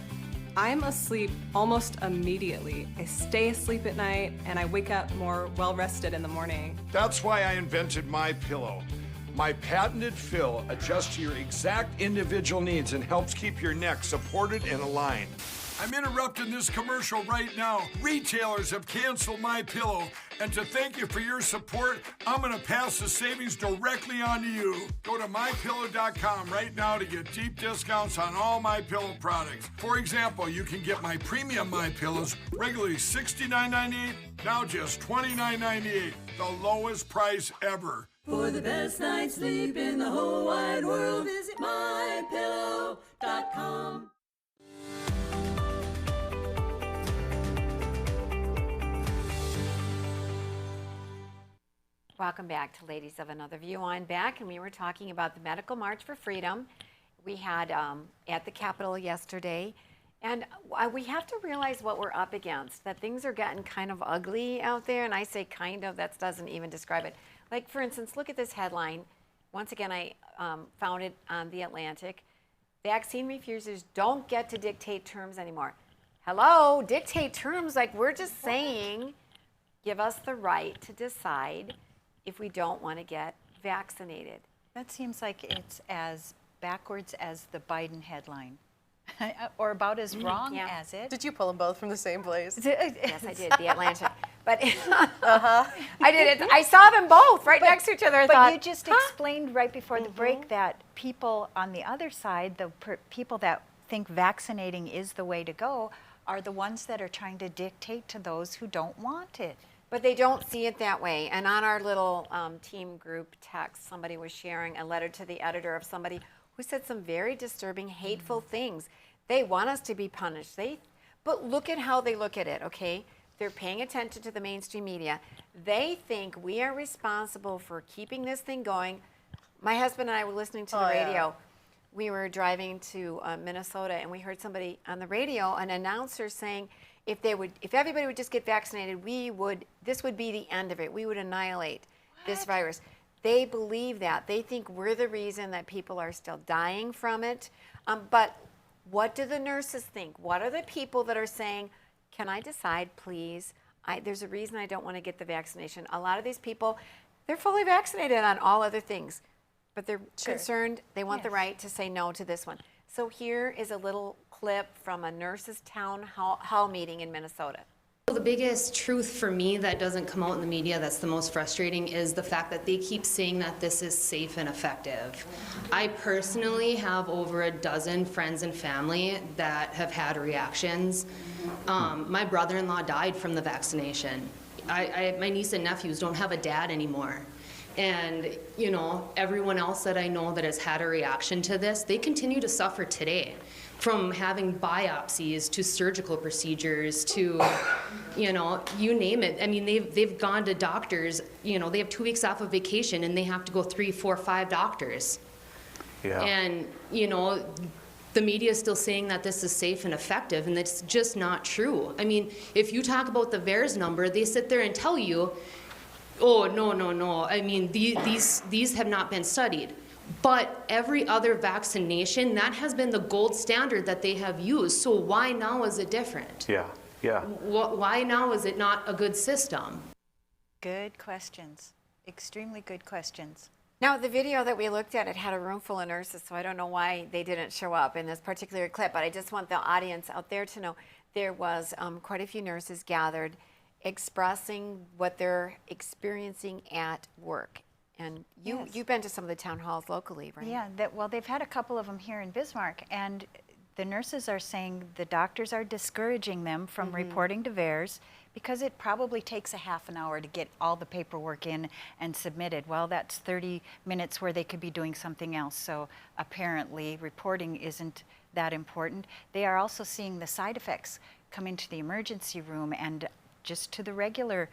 Speaker 9: I'm asleep almost immediately. I stay asleep at night and I wake up more well-rested in the morning.
Speaker 22: That's why I invented MyPillow. My patented fill adjusts to your exact individual needs and helps keep your neck supported and aligned. I'm interrupting this commercial right now. Retailers have canceled MyPillow, and to thank you for your support, I'm gonna pass the savings directly on to you. Go to MyPillow.com right now to get deep discounts on all MyPillow products. For example, you can get my premium MyPillows, regularly $69.98, now just $29.98, the lowest price ever.
Speaker 14: For the best night's sleep in the whole wide world, visit mypillow.com.
Speaker 1: Welcome back to Ladies of Another View on Beck, and we were talking about the Medical March for Freedom. We had at the Capitol yesterday, and we have to realize what we're up against, that things are getting kind of ugly out there, and I say kind of, that doesn't even describe it. Like, for instance, look at this headline. Once again, I found it on The Atlantic. Vaccine refusers don't get to dictate terms anymore. Hello, dictate terms? Like, we're just saying, give us the right to decide if we don't want to get vaccinated.
Speaker 2: That seems like it's as backwards as the Biden headline. Or about as wrong as it.
Speaker 3: Did you pull them both from the same place?
Speaker 1: Yes, I did, The Atlantic. But I did it. I saw them both right next to each other.
Speaker 2: But you just explained right before the break that people on the other side, the people that think vaccinating is the way to go, are the ones that are trying to dictate to those who don't want it.
Speaker 1: But they don't see it that way. And on our little team group text, somebody was sharing a letter to the editor of somebody who said some very disturbing, hateful things. They want us to be punished. But look at how they look at it, okay? They're paying attention to the mainstream media. They think we are responsible for keeping this thing going. My husband and I were listening to the radio.
Speaker 3: Yeah.
Speaker 1: We were driving to Minnesota, and we heard somebody on the radio, an announcer saying, if everybody would just get vaccinated, this would be the end of it. We would annihilate this virus. They believe that. They think we're the reason that people are still dying from it. But what do the nurses think? What are the people that are saying, can I decide, please? There's a reason I don't want to get the vaccination. A lot of these people, they're fully vaccinated on all other things, but they're concerned. They want the right to say no to this one. So here is a little clip from a nurses' town hall meeting in Minnesota.
Speaker 10: The biggest truth for me that doesn't come out in the media that's the most frustrating is the fact that they keep saying that this is safe and effective. I personally have over a dozen friends and family that have had reactions. My brother-in-law died from the vaccination. My niece and nephews don't have a dad anymore. And, you know, everyone else that I know that has had a reaction to this, they continue to suffer today. From having biopsies to surgical procedures to, you know, you name it. I mean, they've gone to doctors, you know, they have 2 weeks off of vacation and they have to go 3, 4, 5 doctors.
Speaker 5: Yeah.
Speaker 10: And, you know, the media is still saying that this is safe and effective, and that's just not true. I mean, if you talk about the VAERS number, they sit there and tell you, oh, no. I mean, these have not been studied. But every other vaccination, that has been the gold standard that they have used. So why now is it different?
Speaker 5: Yeah.
Speaker 10: Why now is it not a good system?
Speaker 2: Good questions. Extremely good questions.
Speaker 1: Now, the video that we looked at, it had a room full of nurses, so I don't know why they didn't show up in this particular clip, but I just want the audience out there to know there was quite a few nurses gathered expressing what they're experiencing at work. And you've been to some of the town halls locally, right?
Speaker 2: Yeah, well, they've had a couple of them here in Bismarck, and the nurses are saying the doctors are discouraging them from reporting to VAERS because it probably takes a half an hour to get all the paperwork in and submitted. Well, that's 30 minutes where they could be doing something else. So apparently reporting isn't that important. They are also seeing the side effects come into the emergency room and just to the regular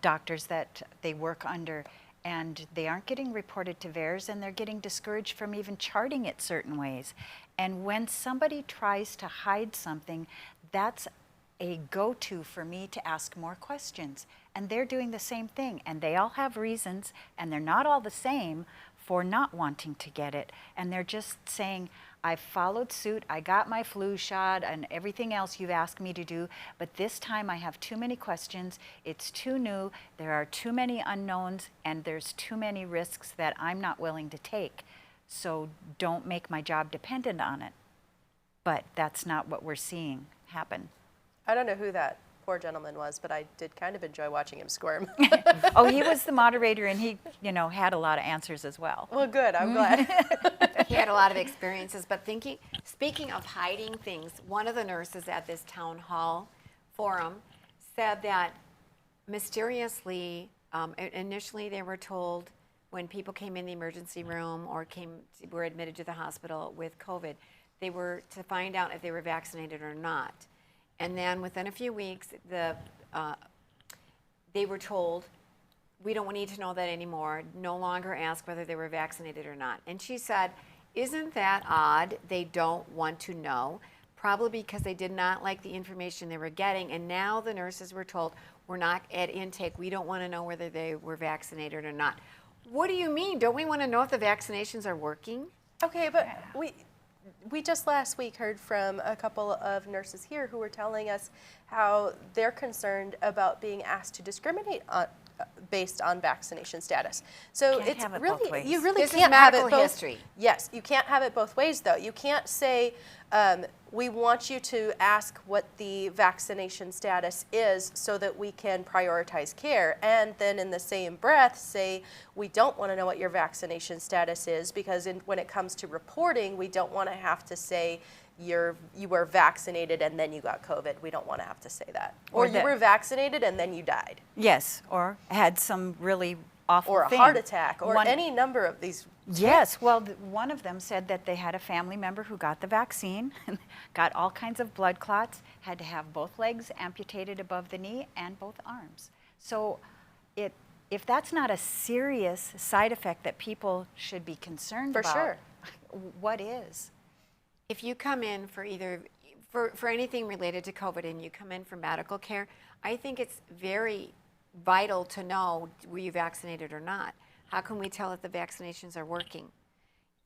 Speaker 2: doctors that they work under. And they aren't getting reported to VAERS, and they're getting discouraged from even charting it certain ways. And when somebody tries to hide something, that's a go-to for me to ask more questions. And they're doing the same thing, and they all have reasons, and they're not all the same for not wanting to get it. And they're just saying, I followed suit, I got my flu shot and everything else you've asked me to do, but this time I have too many questions, it's too new, there are too many unknowns, and there's too many risks that I'm not willing to take. So don't make my job dependent on it. But that's not what we're seeing happen.
Speaker 3: I don't know who that poor gentleman was, but I did kind of enjoy watching him squirm.
Speaker 2: Oh, he was the moderator, and he, you know, had a lot of answers as well.
Speaker 3: Well, good, I'm glad.
Speaker 1: He had a lot of experiences, but speaking of hiding things, one of the nurses at this town hall forum said that mysteriously, initially they were told when people came in the emergency room or were admitted to the hospital with COVID, they were to find out if they were vaccinated or not. And then within a few weeks, they were told, we don't need to know that anymore. No longer ask whether they were vaccinated or not. And she said, isn't that odd? They don't want to know, probably because they did not like the information they were getting. And now the nurses were told, we're not at intake. We don't want to know whether they were vaccinated or not. What do you mean? Don't we want to know if the vaccinations are working?
Speaker 3: Okay, but we just last week heard from a couple of nurses here who were telling us how they're concerned about being asked to discriminate based on vaccination status. So
Speaker 2: Can't
Speaker 3: it's
Speaker 2: have it
Speaker 3: really,
Speaker 2: both ways.
Speaker 3: you really
Speaker 1: This is
Speaker 3: can't have it
Speaker 1: medical
Speaker 3: both.
Speaker 1: history.
Speaker 3: Yes, you can't have it both ways though. You can't say, we want you to ask what the vaccination status is so that we can prioritize care, and then in the same breath say, we don't want to know what your vaccination status is because when it comes to reporting, we don't want to have to say you were vaccinated and then you got COVID. We don't want to have to say that. Or you were vaccinated and then you died.
Speaker 2: Yes, or had some really awful
Speaker 3: Or a
Speaker 2: thing.
Speaker 3: heart attack, or any number of these.
Speaker 2: Yes, well, one of them said that they had a family member who got the vaccine, got all kinds of blood clots, had to have both legs amputated above the knee and both arms. So if that's not a serious side effect that people should be concerned about,
Speaker 3: sure.
Speaker 2: What is?
Speaker 1: If you come in for anything related to COVID and you come in for medical care, I think it's very vital to know, were you vaccinated or not? How can we tell if the vaccinations are working?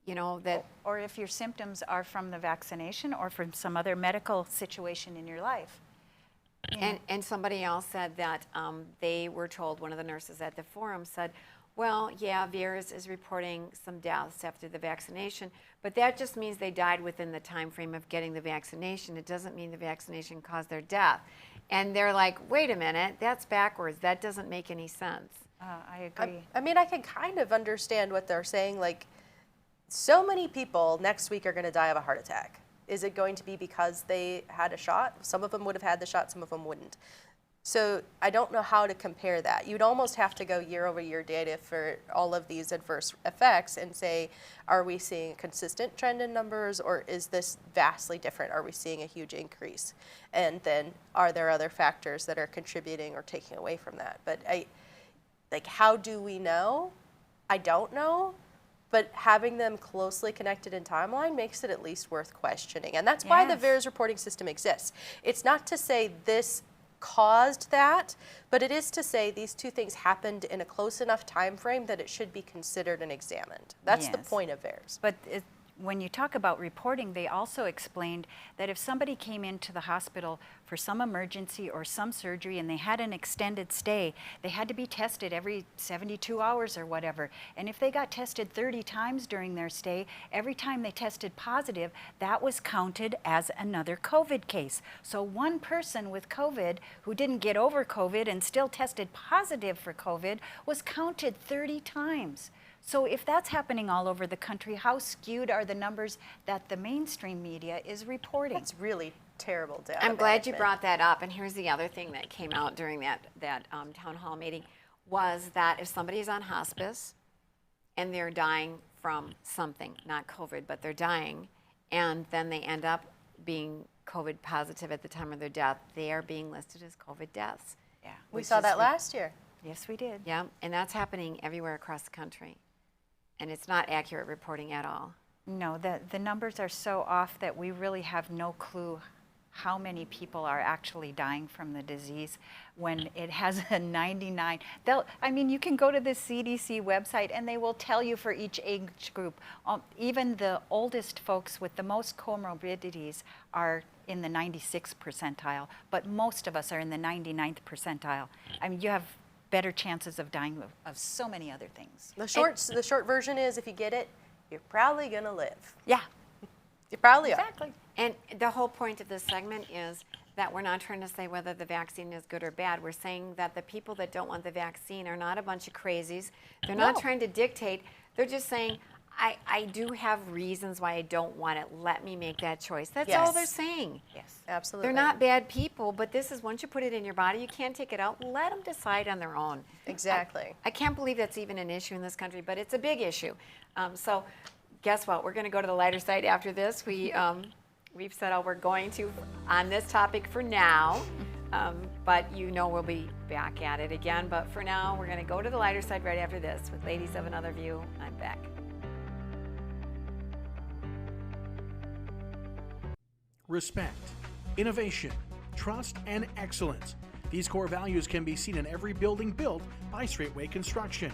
Speaker 1: You know, that.
Speaker 2: Or if your symptoms are from the vaccination or from some other medical situation in your life.
Speaker 1: And somebody else said that they were told, one of the nurses at the forum said, well, yeah, VAERS is reporting some deaths after the vaccination, but that just means they died within the time frame of getting the vaccination. It doesn't mean the vaccination caused their death. And they're like, wait a minute, that's backwards. That doesn't make any sense.
Speaker 2: I agree.
Speaker 3: I mean, I can kind of understand what they're saying. Like, so many people next week are going to die of a heart attack. Is it going to be because they had a shot? Some of them would have had the shot, some of them wouldn't. So I don't know how to compare that. You'd almost have to go year-over-year data for all of these adverse effects and say, are we seeing a consistent trend in numbers, or is this vastly different? Are we seeing a huge increase? And then are there other factors that are contributing or taking away from that? But how do we know? I don't know. But having them closely connected in timeline makes it at least worth questioning. And that's why the VAERS reporting system exists. It's not to say this caused that, but it is to say these two things happened in a close enough time frame that it should be considered and examined. That's the point of VAERS.
Speaker 2: But when you talk about reporting, they also explained that if somebody came into the hospital for some emergency or some surgery and they had an extended stay, they had to be tested every 72 hours or whatever. And if they got tested 30 times during their stay, every time they tested positive, that was counted as another COVID case. So one person with COVID who didn't get over COVID and still tested positive for COVID was counted 30 times. So if that's happening all over the country, how skewed are the numbers that the mainstream media is reporting?
Speaker 3: That's really terrible data.
Speaker 1: I'm glad you brought that up. And here's the other thing that came out during that town hall meeting was that if somebody is on hospice and they're dying from something, not COVID, but they're dying, and then they end up being COVID positive at the time of their death, they are being listed as COVID deaths.
Speaker 2: Yeah,
Speaker 3: we saw that last year.
Speaker 2: Yes, we did.
Speaker 1: Yeah, and that's happening everywhere across the country. And it's not accurate reporting at all.
Speaker 2: No, the numbers are so off that we really have no clue how many people are actually dying from the disease when it has a 99. You can go to the CDC website and they will tell you for each age group. Even the oldest folks with the most comorbidities are in the 96th percentile, but most of us are in the 99th percentile. You have better chances of dying of so many other things.
Speaker 3: The short version is, if you get it, you're probably gonna live.
Speaker 2: Yeah.
Speaker 3: You probably are.
Speaker 1: Exactly. And the whole point of this segment is that we're not trying to say whether the vaccine is good or bad. We're saying that the people that don't want the vaccine are not a bunch of crazies. They're not trying to dictate. They're just saying, I do have reasons why I don't want it. Let me make that choice. That's all they're saying.
Speaker 2: Yes,
Speaker 3: absolutely.
Speaker 1: They're not bad people, but this is, once you put it in your body, you can't take it out. Let them decide on their own.
Speaker 3: Exactly.
Speaker 1: I can't believe that's even an issue in this country, but it's a big issue. So guess what? We're going to go to the lighter side after this. We've said we're going to on this topic for now, but we'll be back at it again. But for now, we're going to go to the lighter side right after this with Ladies of Another View. I'm back.
Speaker 8: Respect, innovation, trust, and excellence. These core values can be seen in every building built by Straightway Construction.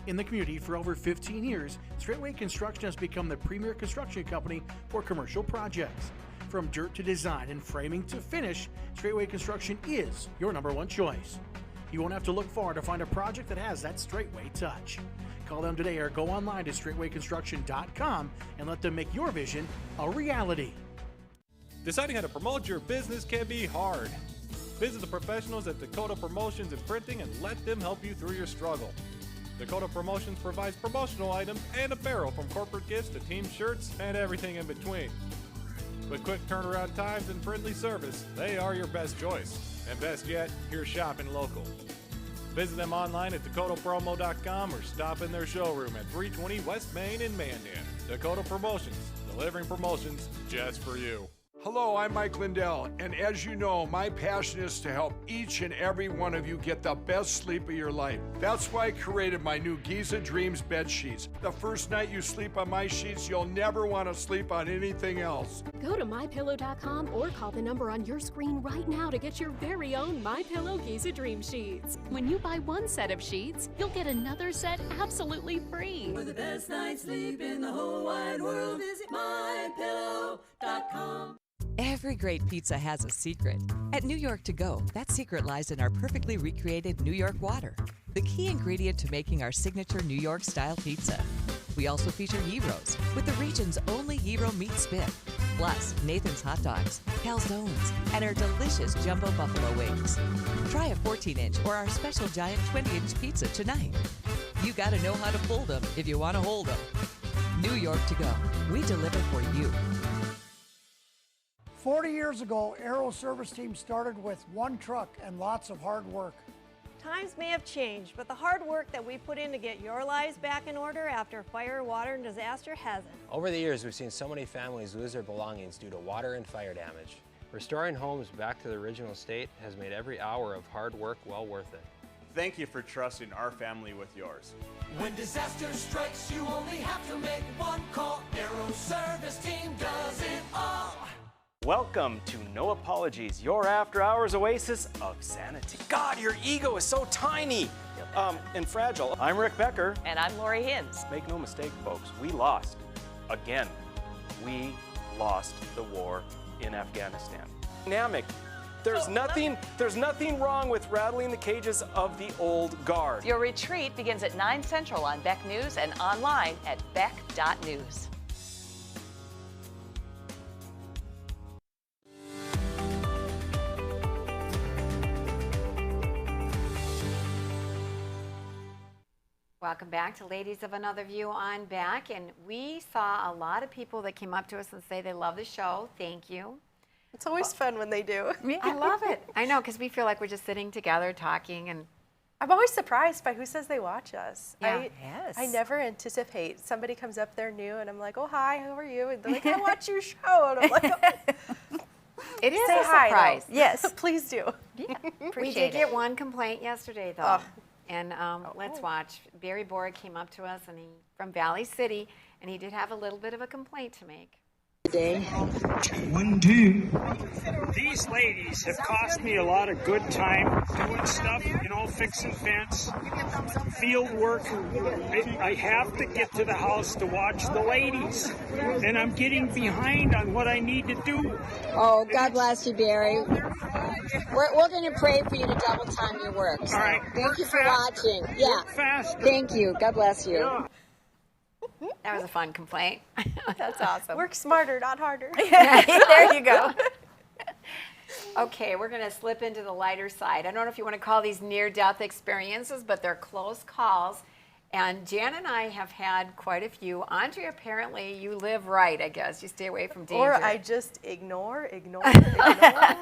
Speaker 8: In the community for over 15 years, Straightway Construction has become the premier construction company for commercial projects. From dirt to design and framing to finish, Straightway Construction is your #1 choice. You won't have to look far to find a project that has that Straightway touch. Call them today or go online to straightwayconstruction.com and let them make your vision a reality.
Speaker 5: Deciding how to promote your business can be hard. Visit the professionals at Dakota Promotions and Printing and let them help you through your struggle. Dakota Promotions provides promotional items and apparel from corporate gifts to team shirts and everything in between. With quick turnaround times and friendly service, they are your best choice. And best yet, you're shopping local. Visit them online at dakotapromo.com or stop in their showroom at 320 West Main in Mandan. Dakota Promotions, delivering promotions just for you.
Speaker 22: Hello, I'm Mike Lindell, and as you know, my passion is to help each and every one of you get the best sleep of your life. That's why I created my new Giza Dreams bed sheets. The first night you sleep on my sheets, you'll never want to sleep on anything else.
Speaker 11: Go to MyPillow.com or call the number on your screen right now to get your very own MyPillow Giza Dream Sheets. When you buy one set of sheets, you'll get another set absolutely free.
Speaker 14: For the best night's sleep in the whole wide world, visit MyPillow.com.
Speaker 12: Every great pizza has a secret. At New York To Go, that secret lies in our perfectly recreated New York water, the key ingredient to making our signature New York-style pizza. We also feature gyros, with the region's only gyro meat spit, plus Nathan's hot dogs, calzones, and our delicious jumbo buffalo wings. Try a 14-inch or our special giant 20-inch pizza tonight. You gotta know how to fold them if you want to hold them. New York To Go, we deliver for you.
Speaker 13: 40 years ago, Aero Service Team started with one truck and lots of hard work.
Speaker 17: Times may have changed, but the hard work that we put in to get your lives back in order after fire, water, and disaster hasn't.
Speaker 18: Over the years, we've seen so many families lose their belongings due to water and fire damage. Restoring homes back to the original state has made every hour of hard work well worth it.
Speaker 19: Thank you for trusting our family with yours.
Speaker 14: When disaster strikes, you only have to make one call. Aero Service Team does it all.
Speaker 21: Welcome to No Apologies, your after-hours oasis of sanity. God, your ego is so tiny and fragile. I'm Rick Becker.
Speaker 26: And I'm Lori Hins.
Speaker 21: Make no mistake, folks, we lost. Again, we lost the war in Afghanistan. Dynamic. There's nothing wrong with rattling the cages of the old guard.
Speaker 26: Your retreat begins at 9 Central on Beck News and online at beck.news.
Speaker 1: Welcome back to Ladies of Another View on Back, and we saw a lot of people that came up to us and say they love the show. Thank you.
Speaker 3: It's always fun when they do.
Speaker 1: I love it. I know, because we feel like we're just sitting together talking, and
Speaker 3: I'm always surprised by who says they watch us.
Speaker 1: Yeah.
Speaker 3: I never anticipate. Somebody comes up there new, and I'm like, oh, hi, how are you? And they're like, I watch your show. And I'm like, oh.
Speaker 1: It is
Speaker 3: Say
Speaker 1: a
Speaker 3: hi,
Speaker 1: surprise.
Speaker 3: though. Yes, please do.
Speaker 1: Yeah, we
Speaker 3: Appreciate
Speaker 1: did
Speaker 3: it.
Speaker 1: get one complaint yesterday, though.
Speaker 3: Oh.
Speaker 1: And let's watch. Barry Borg came up to us, and he from Valley City, and he did have a little bit of a complaint to make.
Speaker 27: 1, 2. These ladies have cost me a lot of good time doing stuff, fixing fence, field work. I have to get to the house to watch the ladies, and I'm getting behind on what I need to do.
Speaker 28: Oh, God bless you, Barry. We're going to pray for you to double time your work. So
Speaker 27: All right.
Speaker 28: Thank you for watching. Yeah.
Speaker 27: Faster.
Speaker 28: Thank you. God bless you.
Speaker 27: Yeah.
Speaker 1: That was a fun complaint.
Speaker 3: That's awesome. Work smarter, not harder.
Speaker 1: There you go. Okay, we're going to slip into the lighter side. I don't know if you want to call these near-death experiences, but they're close calls. And Jan and I have had quite a few. Andre, apparently you live right, I guess. You stay away from danger.
Speaker 3: Or I just ignore.
Speaker 1: Yeah,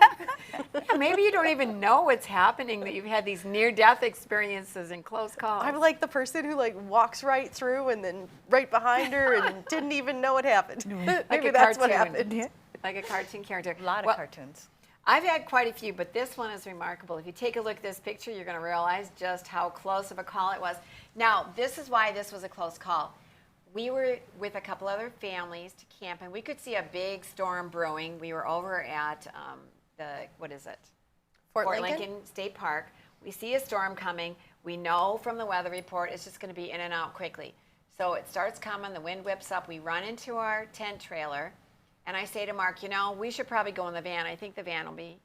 Speaker 1: maybe you don't even know what's happening, that you've had these near-death experiences and close calls.
Speaker 3: I'm like the person who walks right through and then right behind her and didn't even know what happened. Maybe that's what happened.
Speaker 1: Like a cartoon character.
Speaker 2: A lot of cartoons.
Speaker 1: I've had quite a few, but this one is remarkable. If you take a look at this picture, you're going to realize just how close of a call it was. Now, this is why this was a close call. We were with a couple other families to camp, and we could see a big storm brewing. We were over at Fort Lincoln State Park. We see a storm coming. We know from the weather report it's just going to be in and out quickly. So it starts coming. The wind whips up. We run into our tent trailer. And I say to Mark, we should probably go in the van. I think the van will be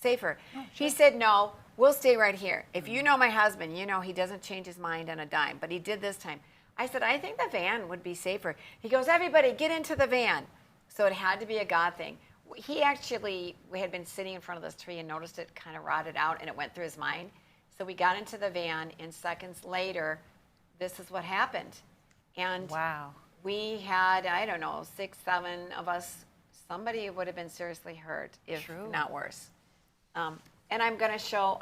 Speaker 1: safer. Oh, sure. He said, no, we'll stay right here. If you know my husband, he doesn't change his mind on a dime. But he did this time. I said, I think the van would be safer. He goes, everybody, get into the van. So it had to be a God thing. We had been sitting in front of this tree and noticed it kind of rotted out, and it went through his mind. So we got into the van, and seconds later, this is what happened. And
Speaker 2: wow.
Speaker 1: We had, 6, 7 of us. Somebody would have been seriously hurt, if not worse. And I'm going to show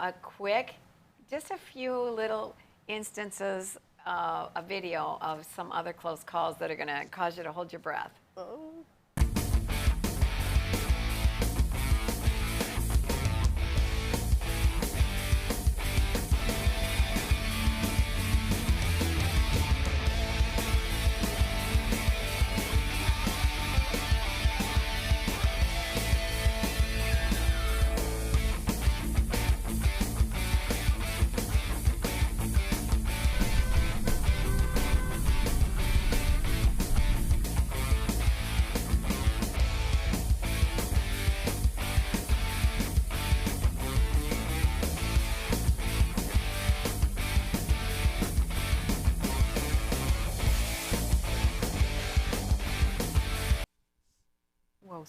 Speaker 1: just a few little instances, a video of some other close calls that are going to cause you to hold your breath.
Speaker 3: Oh.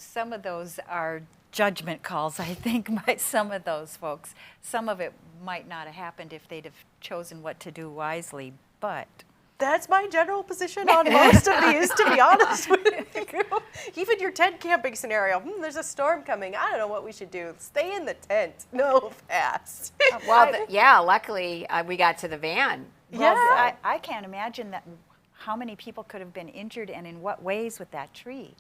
Speaker 2: Some of those are judgment calls, I think, by some of those folks. Some of it might not have happened if they'd have chosen what to do wisely, but
Speaker 3: That's my general position on most of these, to be honest with you. Even your tent camping scenario, there's a storm coming. I don't know what we should do. Stay in the tent. No fast.
Speaker 1: Well, yeah, luckily we got to the van.
Speaker 2: Well, I can't imagine that how many people could have been injured and in what ways with that tree.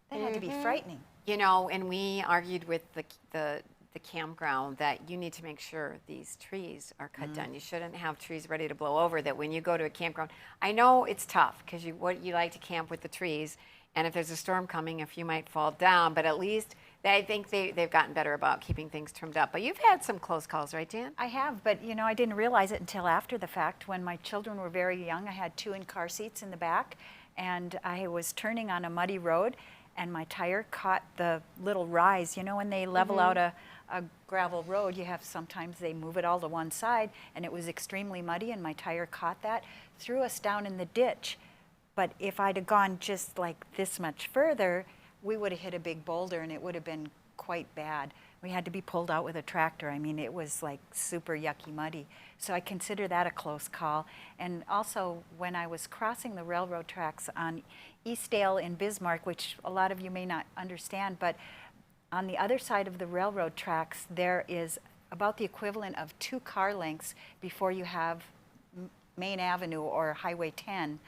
Speaker 2: That had to be frightening.
Speaker 1: You know, and we argued with the campground that you need to make sure these trees are cut down. You shouldn't have trees ready to blow over, that when you go to a campground, I know it's tough because you like to camp with the trees, and if there's a storm coming, a few might fall down, but at least I think they've gotten better about keeping things trimmed up. But you've had some close calls, right, Dan?
Speaker 2: I have, but you know, I didn't realize it until after the fact. When my children were very young, I had 2 in car seats in the back, and I was turning on a muddy road, and my tire caught the little rise. You know, when they level out a gravel road, sometimes they move it all to one side, and it was extremely muddy, and my tire caught that, threw us down in the ditch. But if I'd have gone just like this much further, we would have hit a big boulder, and it would have been quite bad. We had to be pulled out with a tractor. I mean, it was like super yucky muddy. So I consider that a close call. And also, when I was crossing the railroad tracks on Eastdale in Bismarck, which a lot of you may not understand, but on the other side of the railroad tracks, there is about the equivalent of 2 car lengths before you have Main Avenue or Highway 10.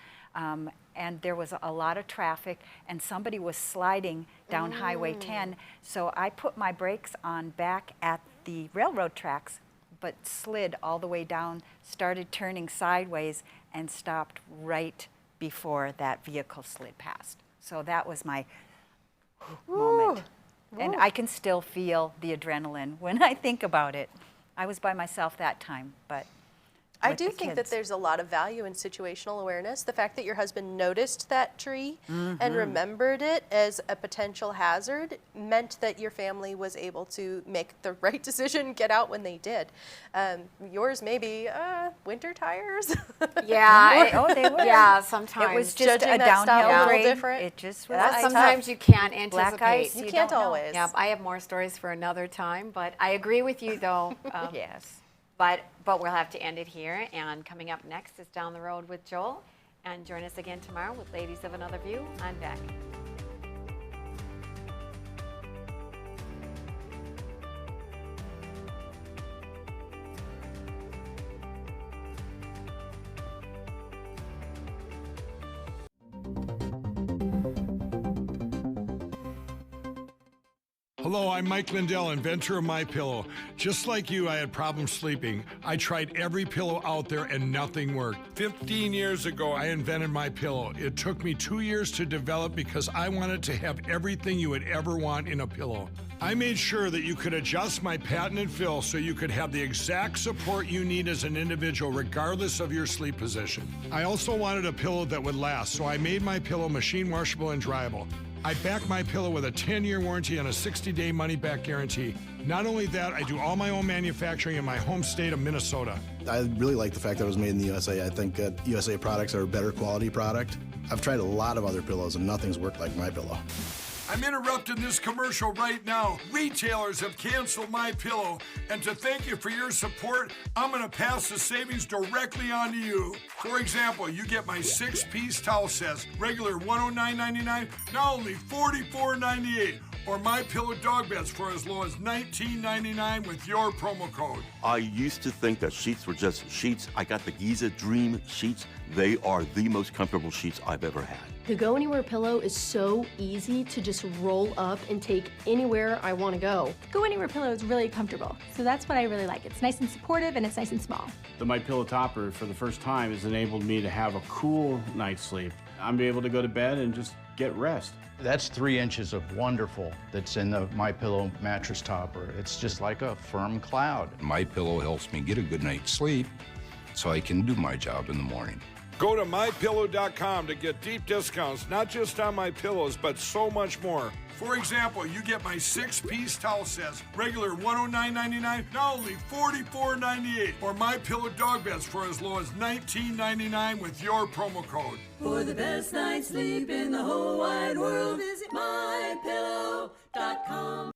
Speaker 2: And there was a lot of traffic, and somebody was sliding down Highway 10. So I put my brakes on back at the railroad tracks, but slid all the way down, started turning sideways, and stopped right before that vehicle slid past. So that was my moment. And I can still feel the adrenaline when I think about it. I was by myself that time, but
Speaker 3: I do think that there's a lot of value in situational awareness. The fact that your husband noticed that tree and remembered it as a potential hazard meant that your family was able to make the right decision, get out when they did. Yours maybe winter tires.
Speaker 1: Yeah.
Speaker 2: They were.
Speaker 1: Yeah, sometimes.
Speaker 2: It was just
Speaker 3: Judging
Speaker 2: a
Speaker 3: that style
Speaker 2: downhill
Speaker 3: a little
Speaker 2: grade.
Speaker 3: different.
Speaker 2: It just was
Speaker 1: Sometimes you can't anticipate.
Speaker 2: Black ice,
Speaker 3: you can't
Speaker 2: don't know.
Speaker 3: always.
Speaker 1: Yeah, I have more stories for another time, but I agree with you though.
Speaker 2: Yes.
Speaker 1: But we'll have to end it here, and coming up next is Down the Road with Joel, and join us again tomorrow with Ladies of Another View. I'm back.
Speaker 22: Hello, I'm Mike Lindell, inventor of MyPillow. Just like you, I had problems sleeping. I tried every pillow out there and nothing worked. 15 years ago, I invented MyPillow. It took me 2 years to develop because I wanted to have everything you would ever want in a pillow. I made sure that you could adjust my patented fill so you could have the exact support you need as an individual regardless of your sleep position. I also wanted a pillow that would last, so I made MyPillow machine washable and dryable. I back MyPillow with a 10-year warranty and a 60-day money-back guarantee. Not only that, I do all my own manufacturing in my home state of Minnesota.
Speaker 4: I really like the fact that it was made in the USA. I think that USA products are a better quality product. I've tried a lot of other pillows and nothing's worked like MyPillow.
Speaker 22: I'm interrupting this commercial right now. Retailers have canceled MyPillow, and to thank you for your support, I'm going to pass the savings directly on to you. For example, you get my 6-piece towel sets, regular $109.99, now only $44.98, or MyPillow dog beds for as low as $19.99 with your promo code.
Speaker 6: I used to think that sheets were just sheets. I got the Giza Dream sheets. They are the most comfortable sheets I've ever had.
Speaker 7: The Go Anywhere pillow is so easy to just roll up and take anywhere I want to go.
Speaker 15: Go Anywhere pillow is really comfortable, so that's what I really like. It's nice and supportive, and it's nice and small.
Speaker 20: The MyPillow topper, for the first time, has enabled me to have a cool night's sleep. I'm able to go to bed and just get rest.
Speaker 23: That's 3 inches of wonderful that's in the MyPillow mattress topper. It's just like a firm cloud.
Speaker 24: MyPillow helps me get a good night's sleep so I can do my job in the morning.
Speaker 22: Go to MyPillow.com to get deep discounts, not just on my pillows, but so much more. For example, you get my 6-piece towel sets, regular $109.99, now only $44.98, or MyPillow dog beds for as low as $19.99 with your promo code.
Speaker 14: For the best night's sleep in the whole wide world, visit MyPillow.com.